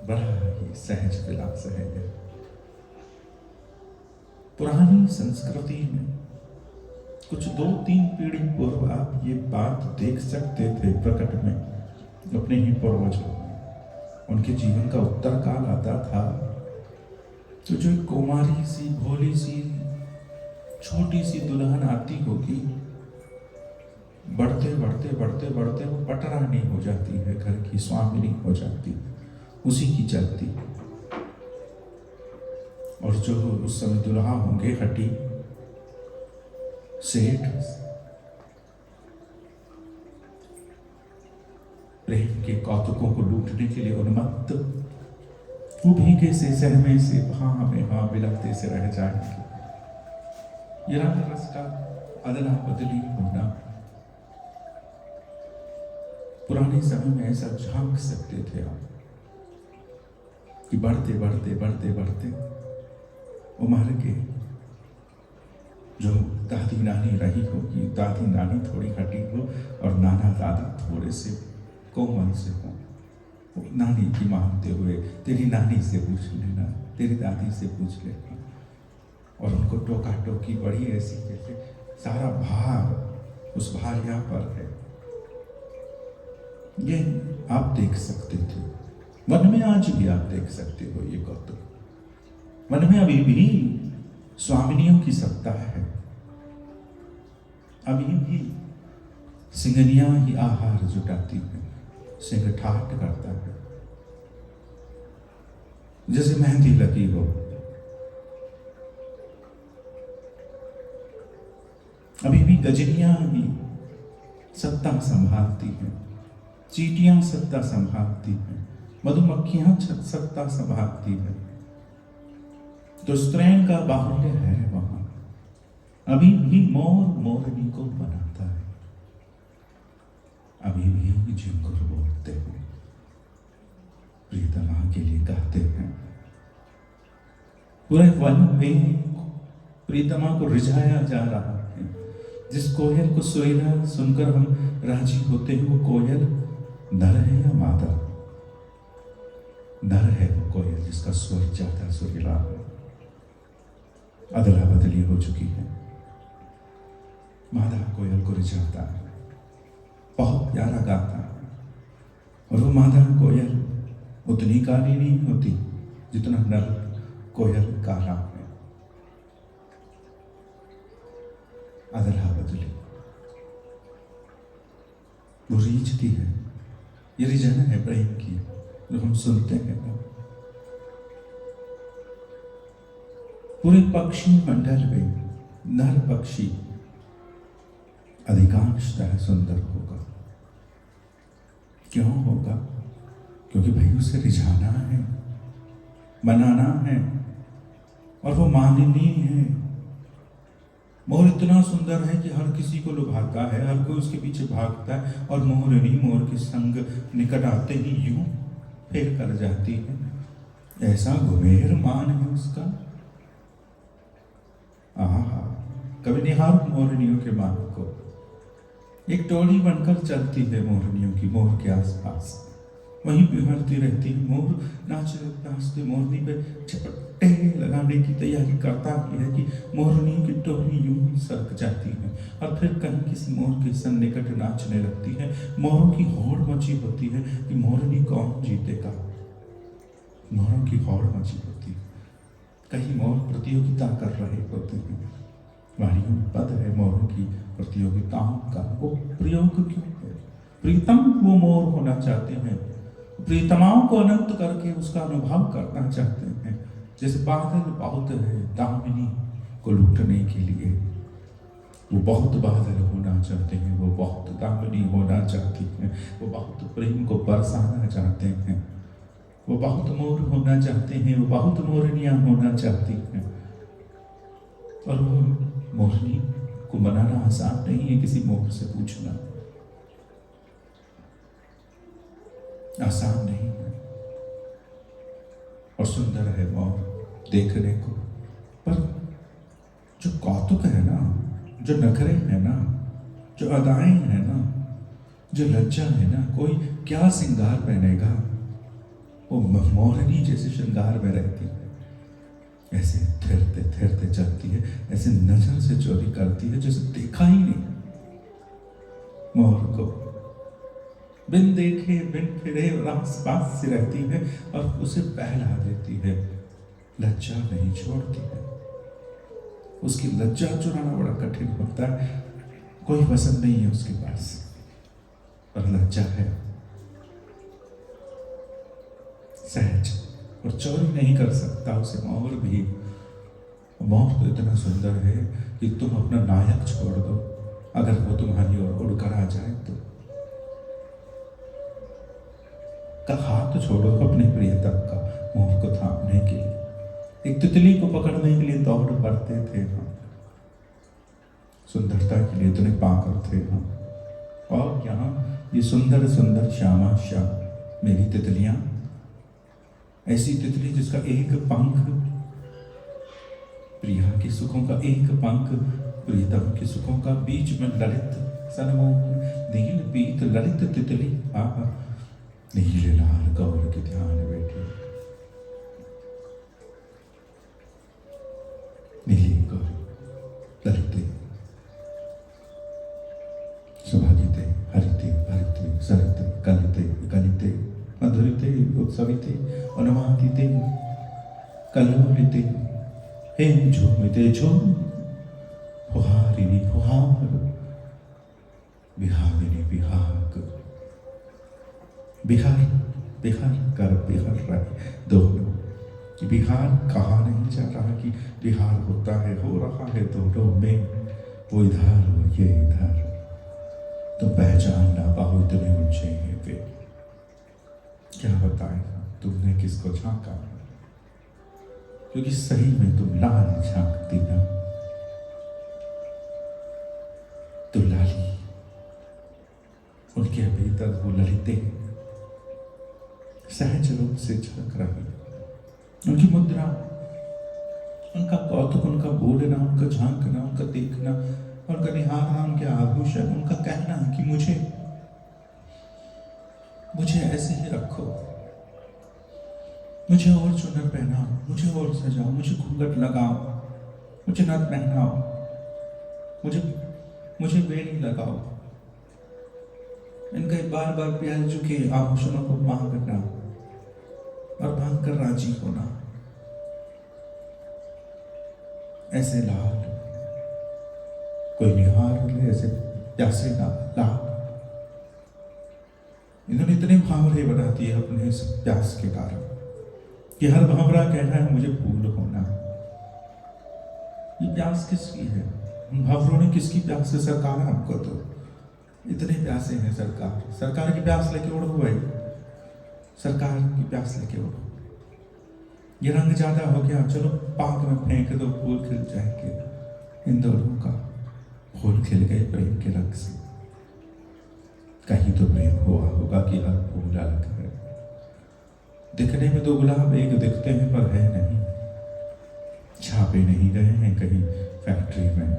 बड़ा ही सहज विलास है। पुरानी संस्कृति में कुछ 2-3 पीढ़ी पूर्व आप ये बात देख सकते थे प्रकट में अपने ही पूर्वजों में। उनके जीवन का उत्तर काल आता था तो जो कुमारी सी भोली सी छोटी सी दुल्हन आती होगी, बढ़ते बढ़ते बढ़ते बढ़ते वो पटरानी हो जाती है, घर की स्वामिनी हो जाती, उसी की चलती। और जो उस समय दुल्हा होंगे हटी सेठ, प्रेम के कौतुकों को लूटने के लिए उन्मत्त, वो भीगे से सहमे से हाँ में हाँ मिलाते से रह जाएंगे। ये रंग रस का अदला बदली होना पुराने समय में ऐसा झांक सकते थे आप कि बढ़ते बढ़ते बढ़ते बढ़ते उम्र के जो दादी नानी रही होगी, दादी नानी थोड़ी हटी हो और नाना दादा थोड़े से कोमल से हो, नानी की मानते हुए तेरी नानी से पूछ लेना, तेरी दादी से पूछ लेना, और उनको टोका टोकी बड़ी ऐसी जैसे सारा भार उस भार्या पर है। ये आप देख सकते थे, मन में आज भी आप देख सकते हो ये कौतुक। मन में अभी भी स्वामिनियों की सत्ता है, अभी भी सिंगनियां ही आहार जुटाती है, सिंह ठाट करता है जैसे मेहंदी लगी हो। अभी भी गजनियां ही सत्ता संभालती हैं, चींटियां सत्ता संभालती हैं, मधुमक्खियां सत्ता संभालती हैं। तो स्त्रैन का बाहुल्य है वहां, अभी भी मोर मोरनी को बनाता है, अभी भी झिंगुर बोलते हैं, प्रीतमा के लिए गाते हैं। पूरे वन में प्रीतमा को रिझाया जा रहा है। जिस कोयल को सोना सुनकर हम राजी होते हैं वो कोयल नर है या मादा? नर है वो कोयल जिसका स्वर ज्यादा सुरीला है। अदला बदली हो चुकी है, मादा कोयल को रिझाता है, बहुत प्यारा गाता है। और वो मादा कोयल उतनी काली नहीं होती जितना नर कोयल काला है। अदला बदली वो रीझती है, ये रिझन है प्रेम की जो हम सुनते हैं ना। पूरे पक्षी मंडल में नर पक्षी अधिकांशतः सुंदर होगा। क्यों होगा? क्योंकि भाई उसे रिझाना है, मनाना है, और वो माननीय है। मोर इतना सुंदर है कि हर किसी को लुभाता है, हर कोई उसके पीछे भागता है, और मोरनी मोर के संग निकट आते ही यूं फेर कर जाती है। ऐसा घुमेर मान है उसका आहा, कभी निहार मोरनियों के मान को, एक टोली बनकर चलती है मोरनियों की मोर के आसपास, वहीं बिहरती रहती है। मोर नाचते मोरनी पे झपट्टे लगाने की तैयारी करता ही है कि मोरनी की टोली यूं ही सरक जाती है और फिर कहीं किसी मोर के सन्निकट नाचने लगती है। मोरों की होड़ मची होती है कि मोरनी कौन जीतेगा। मोरों की होड़ मची होती है, कहीं मोर प्रतियोगिता कर रहे होते हैं। वाणियों में पद है मोरों की प्रतियोगिताओं का। वो प्रयोग क्यों है? प्रीतम वो मोर होना चाहते हैं, प्रीतमाओं को अनंत करके उसका अनुभव करना चाहते हैं। जैसे बादल बहुत है दामिनी को लूटने के लिए, वो बहुत बादल होना चाहते हैं, वो बहुत दामिनी होना चाहती हैं, वो बहुत प्रेम को बरसाना चाहते हैं, वो बहुत मोर होना चाहते हैं, वो बहुत मोरनियां होना चाहती हैं। और वो मोरनी को बनाना आसान नहीं है, किसी मोर से पूछना आसान नहीं है। और सुंदर है मोर देखने को, पर जो कौतुक है ना, जो नखरे हैं ना, जो अदाएं हैं ना, जो लज्जा है ना, कोई क्या श्रृंगार पहनेगा। वो मोरनी जैसे श्रृंगार में रहती है, ऐसे ठहरते ठहरते चलती है, ऐसे नजर से चोरी करती है जैसे देखा ही नहीं। मोर को बिन देखे बिन फिरे आस पास से रहती है और उसे बहला देती है, लज्जा नहीं छोड़ती है। उसकी लज्जा चुराना बड़ा कठिन होता है, कोई वसन नहीं है उसके पास, पर लज्जा है सहज, और चोरी नहीं कर सकता उसे मोर भी। मोर तो इतना सुंदर है कि तुम अपना नायक छोड़ दो, अगर वो तुम्हारी ओर उड़कर आ जाए तो का हाथ छोड़ो अपने प्रियतम का, मोर को थामने के लिए। एक तितली को पकड़ने के लिए दौड़ पड़ते थे हम, सुंदरता के लिए इतने पागल थे हम। और यहाँ ये सुंदर सुंदर श्यामा श्याम मेरी तितलियां, ऐसी तितली जिसका एक पंख प्रिया के सुखों का, एक पंख प्रियतम के सुखों का, बीच में ललित सनमोह नील पीत ललित तितली, आहा नीले लाल गौर के ध्यान बैठे, नीली गौर ललिते सुभागिते हरिते भरिते सरिते कलिते कलिते मधुरिते उत्सविते अनुमादिते कल्लोलिते हेम झूमिते झूम फुहारिनी फुहार बिहारिनी बिहाग, बिहार बिहार कर बिहार रहे दोनों। बिहार कहा नहीं जा रहा कि बिहार होता है, हो रहा है दोनों में, वो इधर वो ये इधर, तुम पहचान ना पाओ इतने ऊंचे हैं वे। क्या बताएगा तुमने किसको झांका, क्योंकि सही में तुम लाल झांकती ना, तो लाली उनके भीतर वो ललिते सहज रूप से झलक रही। उनकी मुद्रा, उनका कौतुक, उनका बोलना, उनका झांकना, उनका देखना, उनका निहारना, उनके आभूषण, उनका कहना कि मुझे ऐसे ही रखो, मुझे और चुनर पहनाओ, मुझे और सजाओ, मुझे घूंघट लगाओ, मुझे नथ पहनाओ, मुझे बेड़ी लगाओ। इनका बार बार प्यार झुके आभूषणों को मांगना और मांग कर राजी होना। ऐसे लाल कोई निहार ले, ऐसे प्यासे ना लाल। इन्होंने इतने भावरे बना दिए अपने इस प्यास के कारण कि हर भावरा कहना है मुझे फूल होना। ये प्यास किसकी है? भावरों ने किसकी प्यास है? सरकार हमको तो इतने प्यासे हैं। सरकार की प्यास लेके उड़ो भाई, सरकार की प्यास लेके उड़ो। ये रंग ज्यादा हो गया, चलो पाक में फेंक दो, फूल खिल जाएंगे। इन दोनों का फूल खिल गए प्रेम के रंग से। कहीं तो प्रेम हुआ होगा कि हर फूल अलग है। दिखने में तो गुलाब एक दिखते हैं पर है नहीं, छापे नहीं गए हैं कहीं फैक्ट्री में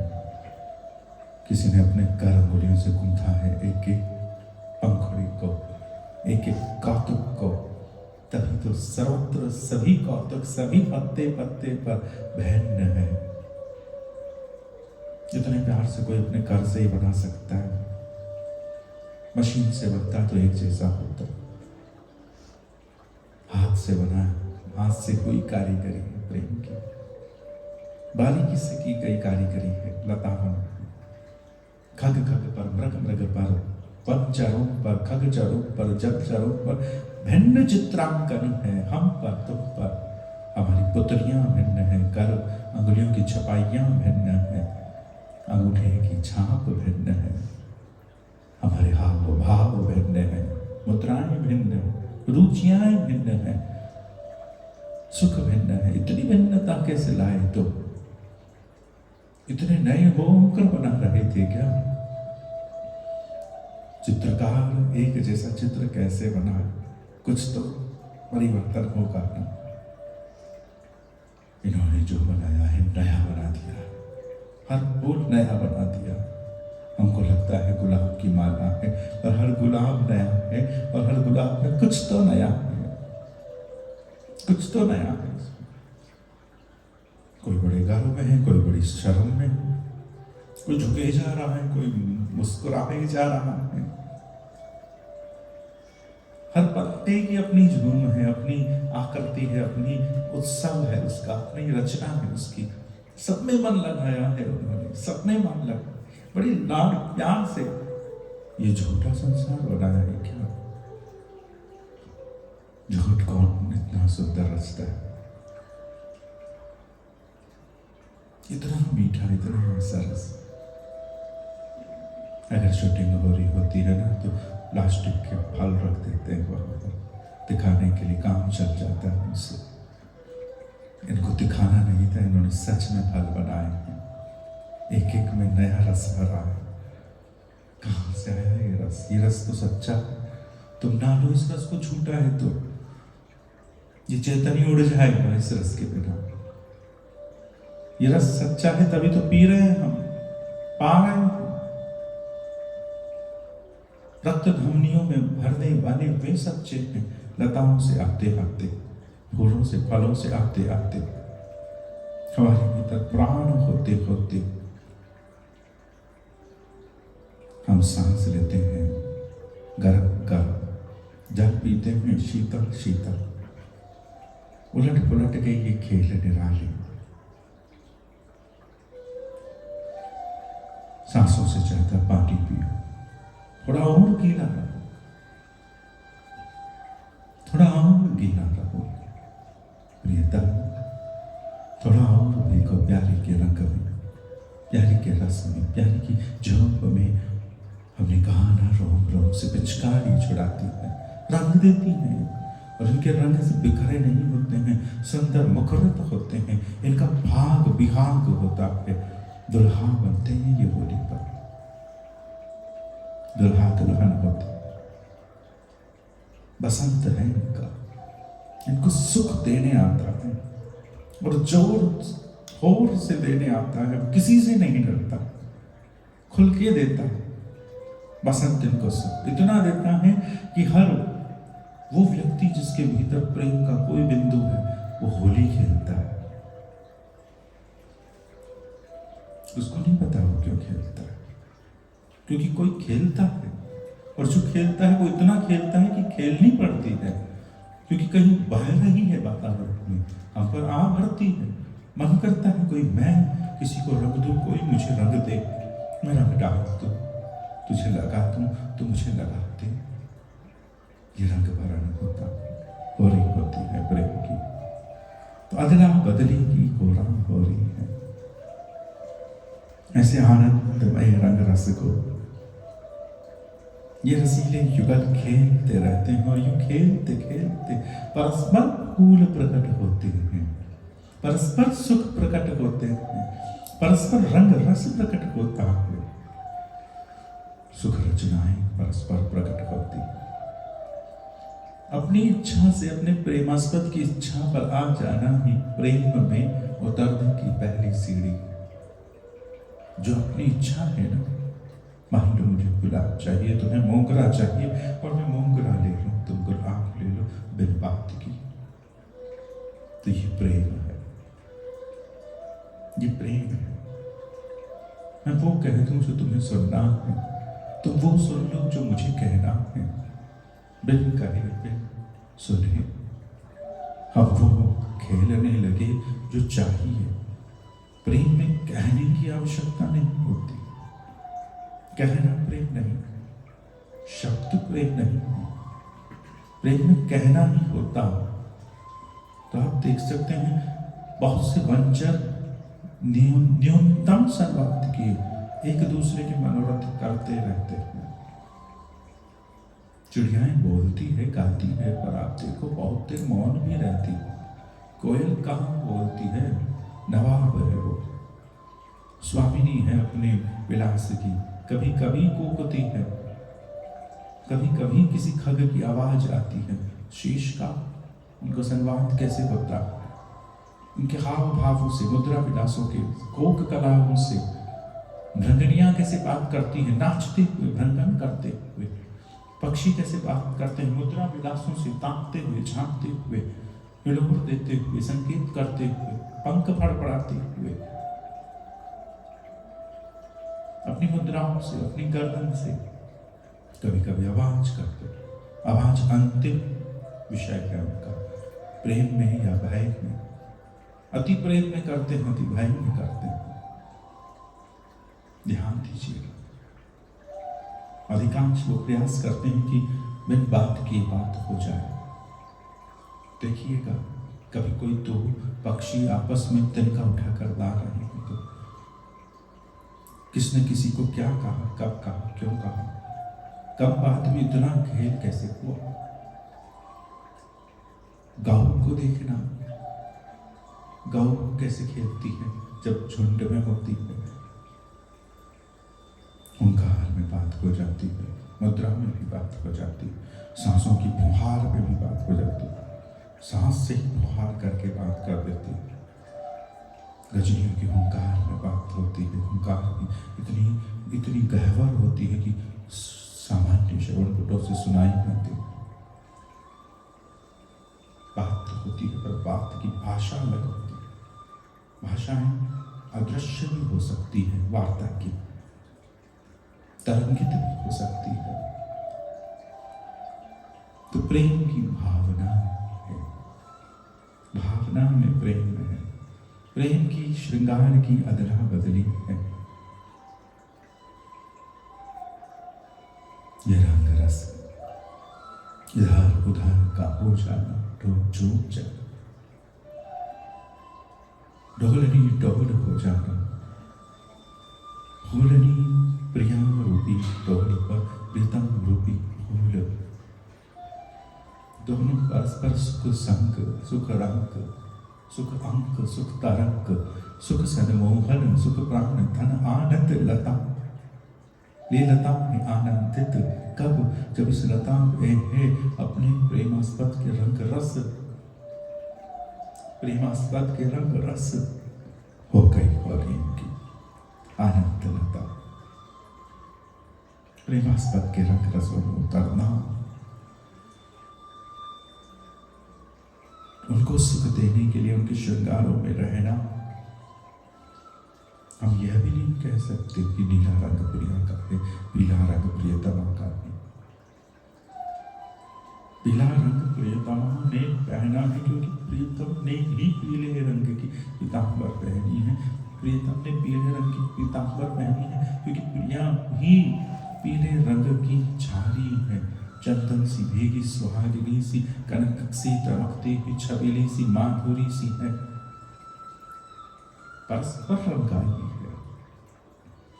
किसी ने अपने कर अंगुलियों से गूंथा है एक एक पंखुड़ी को, एक एक कौतुक को, तभी तो सर्वत्र सभी कौतुक सभी पत्ते पत्ते पर भिन्न है। इतने प्यार से कोई अपने कर से ही बना सकता है, मशीन से बनता तो एक जैसा होता। हाथ से बना, हाथ से हुई कारीगरी है प्रेम की, बारीकी से की गई कारीगरी है। लता बना, खग खग पर मृग मृग पर वन चरों पर खग चरों पर जग चरों पर भिन्न चित्रांकन है। हम पर तुम पर हमारी पुतलियां भिन्न है, कर अंगुलियों की छपाइयां भिन्न है, अंगूठे की छाप भिन्न है, हमारे हाव भाव भिन्न है, मुद्राएं भिन्न है, रुचियां भिन्न है, सुख भिन्न है। इतनी भिन्नता कैसे लाए तुम? इतने नए होकर बना रहे थे क्या? चित्रकार एक जैसा चित्र कैसे बना? कुछ तो परिवर्तन होगा ना। इन्होंने जो बनाया है नया बना दिया, हर फूल नया बना दिया। हमको लगता है गुलाब की माला है, और हर गुलाब नया है, और हर गुलाब में कुछ तो नया है, कुछ तो नया है। कोई बड़े गर्व में है, कोई बड़ी शर्म में, कोई झुके जा रहा है, कोई मुस्कुराए जा रहा है। हर पत्ते की अपनी झूम है, अपनी आकृति है, अपनी उत्सव है उसका, अपनी रचना है उसकी। सब में मन लगाया है उन्होंने, सब में मन लगा, बड़ी लाड प्यार से। ये झूठा संसार बनाया है क्या? झूठ कौन इतना सुंदर रचता है? इतना मीठा, इतना सरस। अगर शूटिंग हो रही होती है ना, तो प्लास्टिक के फल रख देते हैं वहां पर, दिखाने के लिए काम चल जाता है उनसे। इनको दिखाना नहीं था, इन्होंने सच में फल बनाए हैं। एक एक में नया रस भरा है। कहां से आया ये रस? ये रस तो सच्चा है। तुम ना लो इस रस को, छूटा है तो ये चैतन्य उड़ जाएगा इस रस के बिना। ये रस सच्चा है तभी तो पी रहे हैं हम, पा रहे हैं। रक्त धमनियों में भरने वाले वे सच्चे हैं, लताओं से आते आते, फूलों से फलों से आते आते, हमारे भीतर प्राण होते होते हम सांस लेते हैं गर्म गर्म, जल पीते हैं शीतल शीतल। उलट पुलट के ये खेल निराले, सांसों से ज्यादा पानी पियो, थोड़ा और गीला रहो, थोड़ा और गीला रहो प्रियतम, थोड़ा और भीगो प्यारी के रंग में, प्यारी के रस में, प्यारी की झोंक में। हमने कहा ना, रोम रोम से पिचकारी छुड़ाती है, रंग देती है, और इनके रंग से बिखरे नहीं होते हैं, सुंदर मुखरित होते हैं। इनका भाग विभाग होता है। दुल्हा बनते हैं ये होली पर, दुल्हा दुल्हन होते, बसंत है इनका, इनको सुख देने आता है, और जोर से देने आता है, किसी से नहीं डरता, खुल के देता है। बसंत इनको सुख इतना देता है कि हर वो व्यक्ति जिसके भीतर प्रेम का कोई बिंदु है, वो होली खेलता है। उसको नहीं पता वो क्यों खेलता है, क्योंकि कोई खेलता है, और जो खेलता है वो इतना खेलता है कि खेलनी पड़ती है, क्योंकि कहीं बह रही है वातावरण में, हम पर आ भरती है। मन करता है कोई मैं किसी को रंग दूं, कोई मुझे रंग दे, मैं रंग डाल दूं, तुझे लगा दूं, तू मुझे लगा दे। ये रंग भरण होता हो रही होती है प्रेम की, तो अदला बदली की होरा हो रही है। ऐसे आनंदमय रंग रस को ये रसीले युगल खेलते रहते हैं, और यूं खेलते खेलते परस्पर फूल प्रकट होते हैं, परस्पर सुख प्रकट होते हैं, परस्पर रंग रस प्रकट होता है, सुख रचनाएं परस्पर प्रकट होती है। अपनी इच्छा से अपने प्रेमास्पद की इच्छा पर आ जाना ही प्रेम में उतरने की पहली सीढ़ी। जो अपनी इच्छा है ना, मान लो मुझे गुलाब चाहिए, तुम्हें मोगरा चाहिए, और मैं मोगरा ले लूं, तुम गुलाब ले लो, बिन बात की। तो ये प्रेम है, ये प्रेम है। मैं वो कह दूं जो तुम्हें सुनना है, तुम वो सुन लो जो मुझे कहना है, बिन कहे बिन सुने हम वो खेलने लगे जो चाहिए। प्रेम में कहने की आवश्यकता नहीं होती, कहना प्रेम नहीं, शब्द प्रेम नहीं, प्रेम में कहना ही होता। तो आप देख सकते हैं बहुत से वंचर न्यूनतम संवाद किए एक दूसरे के मनोरथ करते रहते हैं। चिड़ियाएं बोलती है, गाती है, पर आप देखो बहुत देर मौन भी रहती है। कोयल कहाँ बोलती है, नवाब है वो, स्वामिनी है अपने विलास की। कभी कभी कूकती है, कभी कभी किसी खग की आवाज आती है। शीश का उनको संवाद कैसे होता, उनके हाव भावों से, मुद्रा विलासों के, कोक कलाओं से। भ्रंगनियां कैसे बात करती हैं, नाचते हुए, भ्रंगन करते हुए। पक्षी कैसे बात करते हैं, मुद्रा विलासों से, ताकते हुए, झांकते हुए, हिलोर देते हुए, संकेत करते हुए, पंख फड़फड़ाते हुए, अपनी मुद्राओं से, अपनी गर्दन से, कभी कभी आवाज करते। आवाज अंतिम विषय है उनका, प्रेम में या भय में। अति प्रेम में करते हैं, अति भय में करते हैं। ध्यान दीजिएगा, अधिकांश वो प्रयास करते हैं कि बिन बात की बात हो जाए। देखिएगा, कभी कोई दो पक्षी आपस में तिनका उठाकर गा रहे हैं तो किसने किसी को क्या कहा, कब कहा, क्यों कहा, कब बात में इतना खेल कैसे हुआ। गौ को देखना, गौ कैसे खेलती है जब झुंड में होती है। हुंकार में बात हो जाती है, मुद्रा में भी बात हो जाती है, सांसों की फुहार में भी बात हो जाती है, सांस से ही फुहार करके बात कर देती है। गजनियों की हुंकार में बात होती है, हुंकार भी इतनी गहवर होती है कि सामान्य श्रवणपुटों से सुनाई देती। बात होती है पर बात की भाषा अलग होती है। भाषाएं अदृश्य भी हो सकती है, वार्ता की तरंगित भी हो सकती है। तो प्रेम की भावना है, भावना में प्रेम है, प्रेम की श्रृंगार की अदला बदली है। यह रंग रस इधर उधर का हो जाना, झूम जाना, ढोलनी डोल हो जाना, फूलनी प्रिया रूपी डोल पर प्रीतम रूपी फूल, दोनों परस्पर सुख संग, सुख रंग, सुख अंक, सुख तरंग, सुख सनमोहन, सुख प्राण धन आनंद लता। ये लता में आनंदित कब, जब इस लता में है अपने प्रेमास्पद के रंग रस, प्रेमास्पद के रंग रस हो गई और इनकी आनंद लता। प्रेमास्पद के रंग रसों में उतरना, उनको सुख देने के लिए उनके श्रृंगारों में रहना। हम यह भी नहीं कह सकते कि नीला रंग प्रिया का है, पीला रंग प्रियतमा का है। पीला रंग प्रियतमा ने पहना है क्योंकि प्रियतम ने ही पीले रंग की पीतांबर पहनी है। प्रियतम ने पीले रंग की पीतांबर पहनी है क्योंकि प्रिया ही पीले रंग की झाली है। चंदन सी, भीगी, सुहागिनी सी, कनक सी, चमकती हुई, छबीली सी, माधुरी सी है। परस्पर रंगाई है।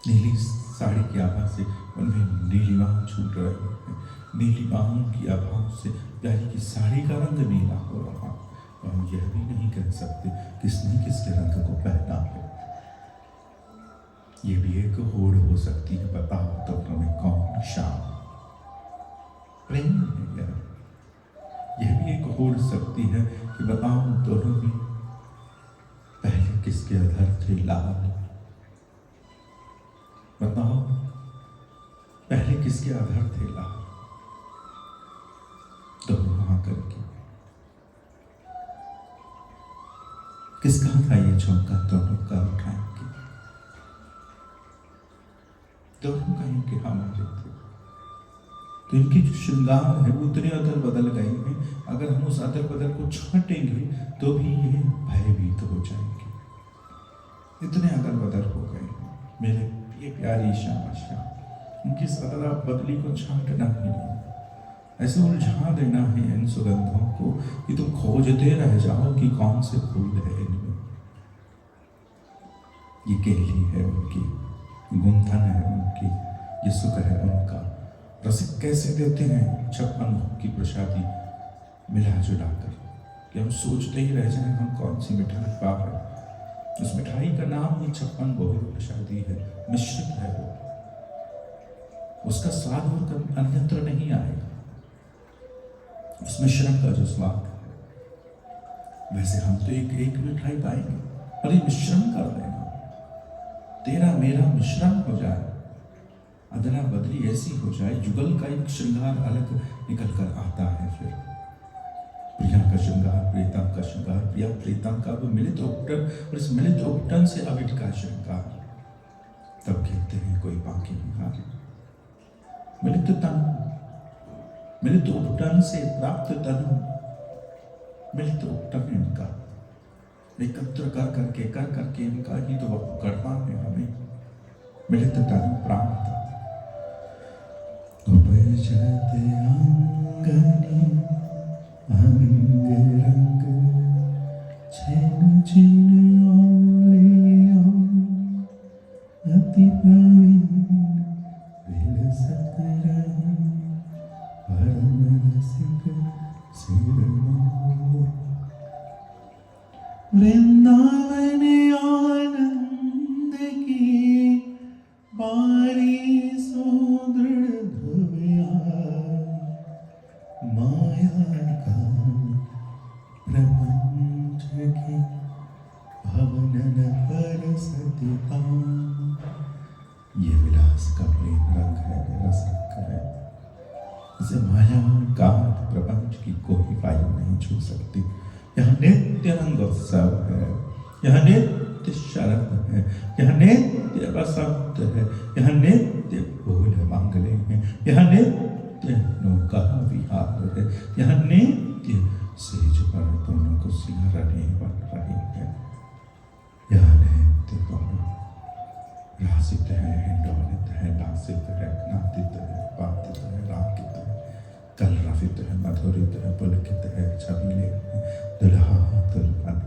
नीली साड़ी की आभा से उनमें नीली बाहों छूट रहे हैं, नीली बाहों की आभा से प्यारी की साड़ी का रंग नीला हो रहा। और हम यह भी नहीं कह सकते किसने किसके रंग को पहना है। ये भी एक होड़ हो सकती है, बताओ तो तुम्हें कौन शाम प्रेम है। यह भी एक होड़ सकती है कि बताओ दोनों में पहले किसके अधर थे लाल, बताओ पहले किसके आधार थे ला? दोनों आकर के किसका था ये चौका? दोनों का उठाएंगे, दोनों का इनके हमारे थे। तो इनके जो श्रृंगार है वो इतने अदल बदल गए हैं, अगर हम उस अदल बदल को छाटेंगे तो भी ये भयभीत हो जाएंगे। इतने अदल बदल हो गए हैं मेरे ये प्यारी शाबाशा। इनकी अदला बदली को छाटना ही नहीं, ऐसे उलझा देना है इन सुगंधों को कि तुम खोजते रह जाओ कि कौन से फूल है इनमें। ये केली है उनकी, गुंथन है उनकी, ये सुख है उनका। रसिक कैसे देते हैं 56 भोग की प्रसादी मिला जुला कर कि हम सोचते ही रह जाएं हम कौन सी मिठाई पा रहे। उस मिठाई का नाम ही 56 भोग प्रसादी है, मिश्रित है वो, उसका स्वाद और अन्यत्र नहीं आएगा। उस मिश्रण का जो स्वाद है, वैसे हम तो एक मिठाई पाएंगे, पर ये मिश्रण कर देना, तेरा मेरा मिश्रण हो जाए, अदला बदली ऐसी हो जाए, युगल का एक श्रृंगार अलग निकल कर आता है। फिर प्रिया का श्रृंगार, प्रीतम का श्रृंगार, प्रिया प्रीतम का वो मिलित उपटन, और इस मिलित उपटन से अविट का श्रृंगार। तब कहते हैं कोई बाकी नहीं, मिलित तन, मिलित उपटन से प्राप्त तनु, मिलित उपटन इनका एकत्र कर करके इनका ही तो करना है हमें। मिलित तनु प्राप्त उपजत अंगनी अंग रंग छेन छिन ओलिया अति प्रवीण विलसत रहे परम रसिक सिरमोर। वृंदावन आनंद की बारी सुदृढ़ धव्या, माया का प्रपंच की भवन पर सतिता। ये विलास का प्रेम रंग है, रस रंग है, इसे माया का प्रपंच की कोई वायु नहीं छू सकती। यहाँ नित्य रंगोत्सव है, यहाँ नित्य शरद है, यहाँ नित्य बसंत है, यहाँ नित्य फूल मंगले हैं, यहाँ नित्य नौका विहार है, यहाँ नित्य सेज पर दोनों को सिंहरने बन रही है। यहाँ नित्य दोनों रासित है, हिंडोलित है, नासित है, नातित है, पातित है, राकित है, कलरवित है, मधुरित है, पुलकित है, छबीले है, दुल्हा दुल्हन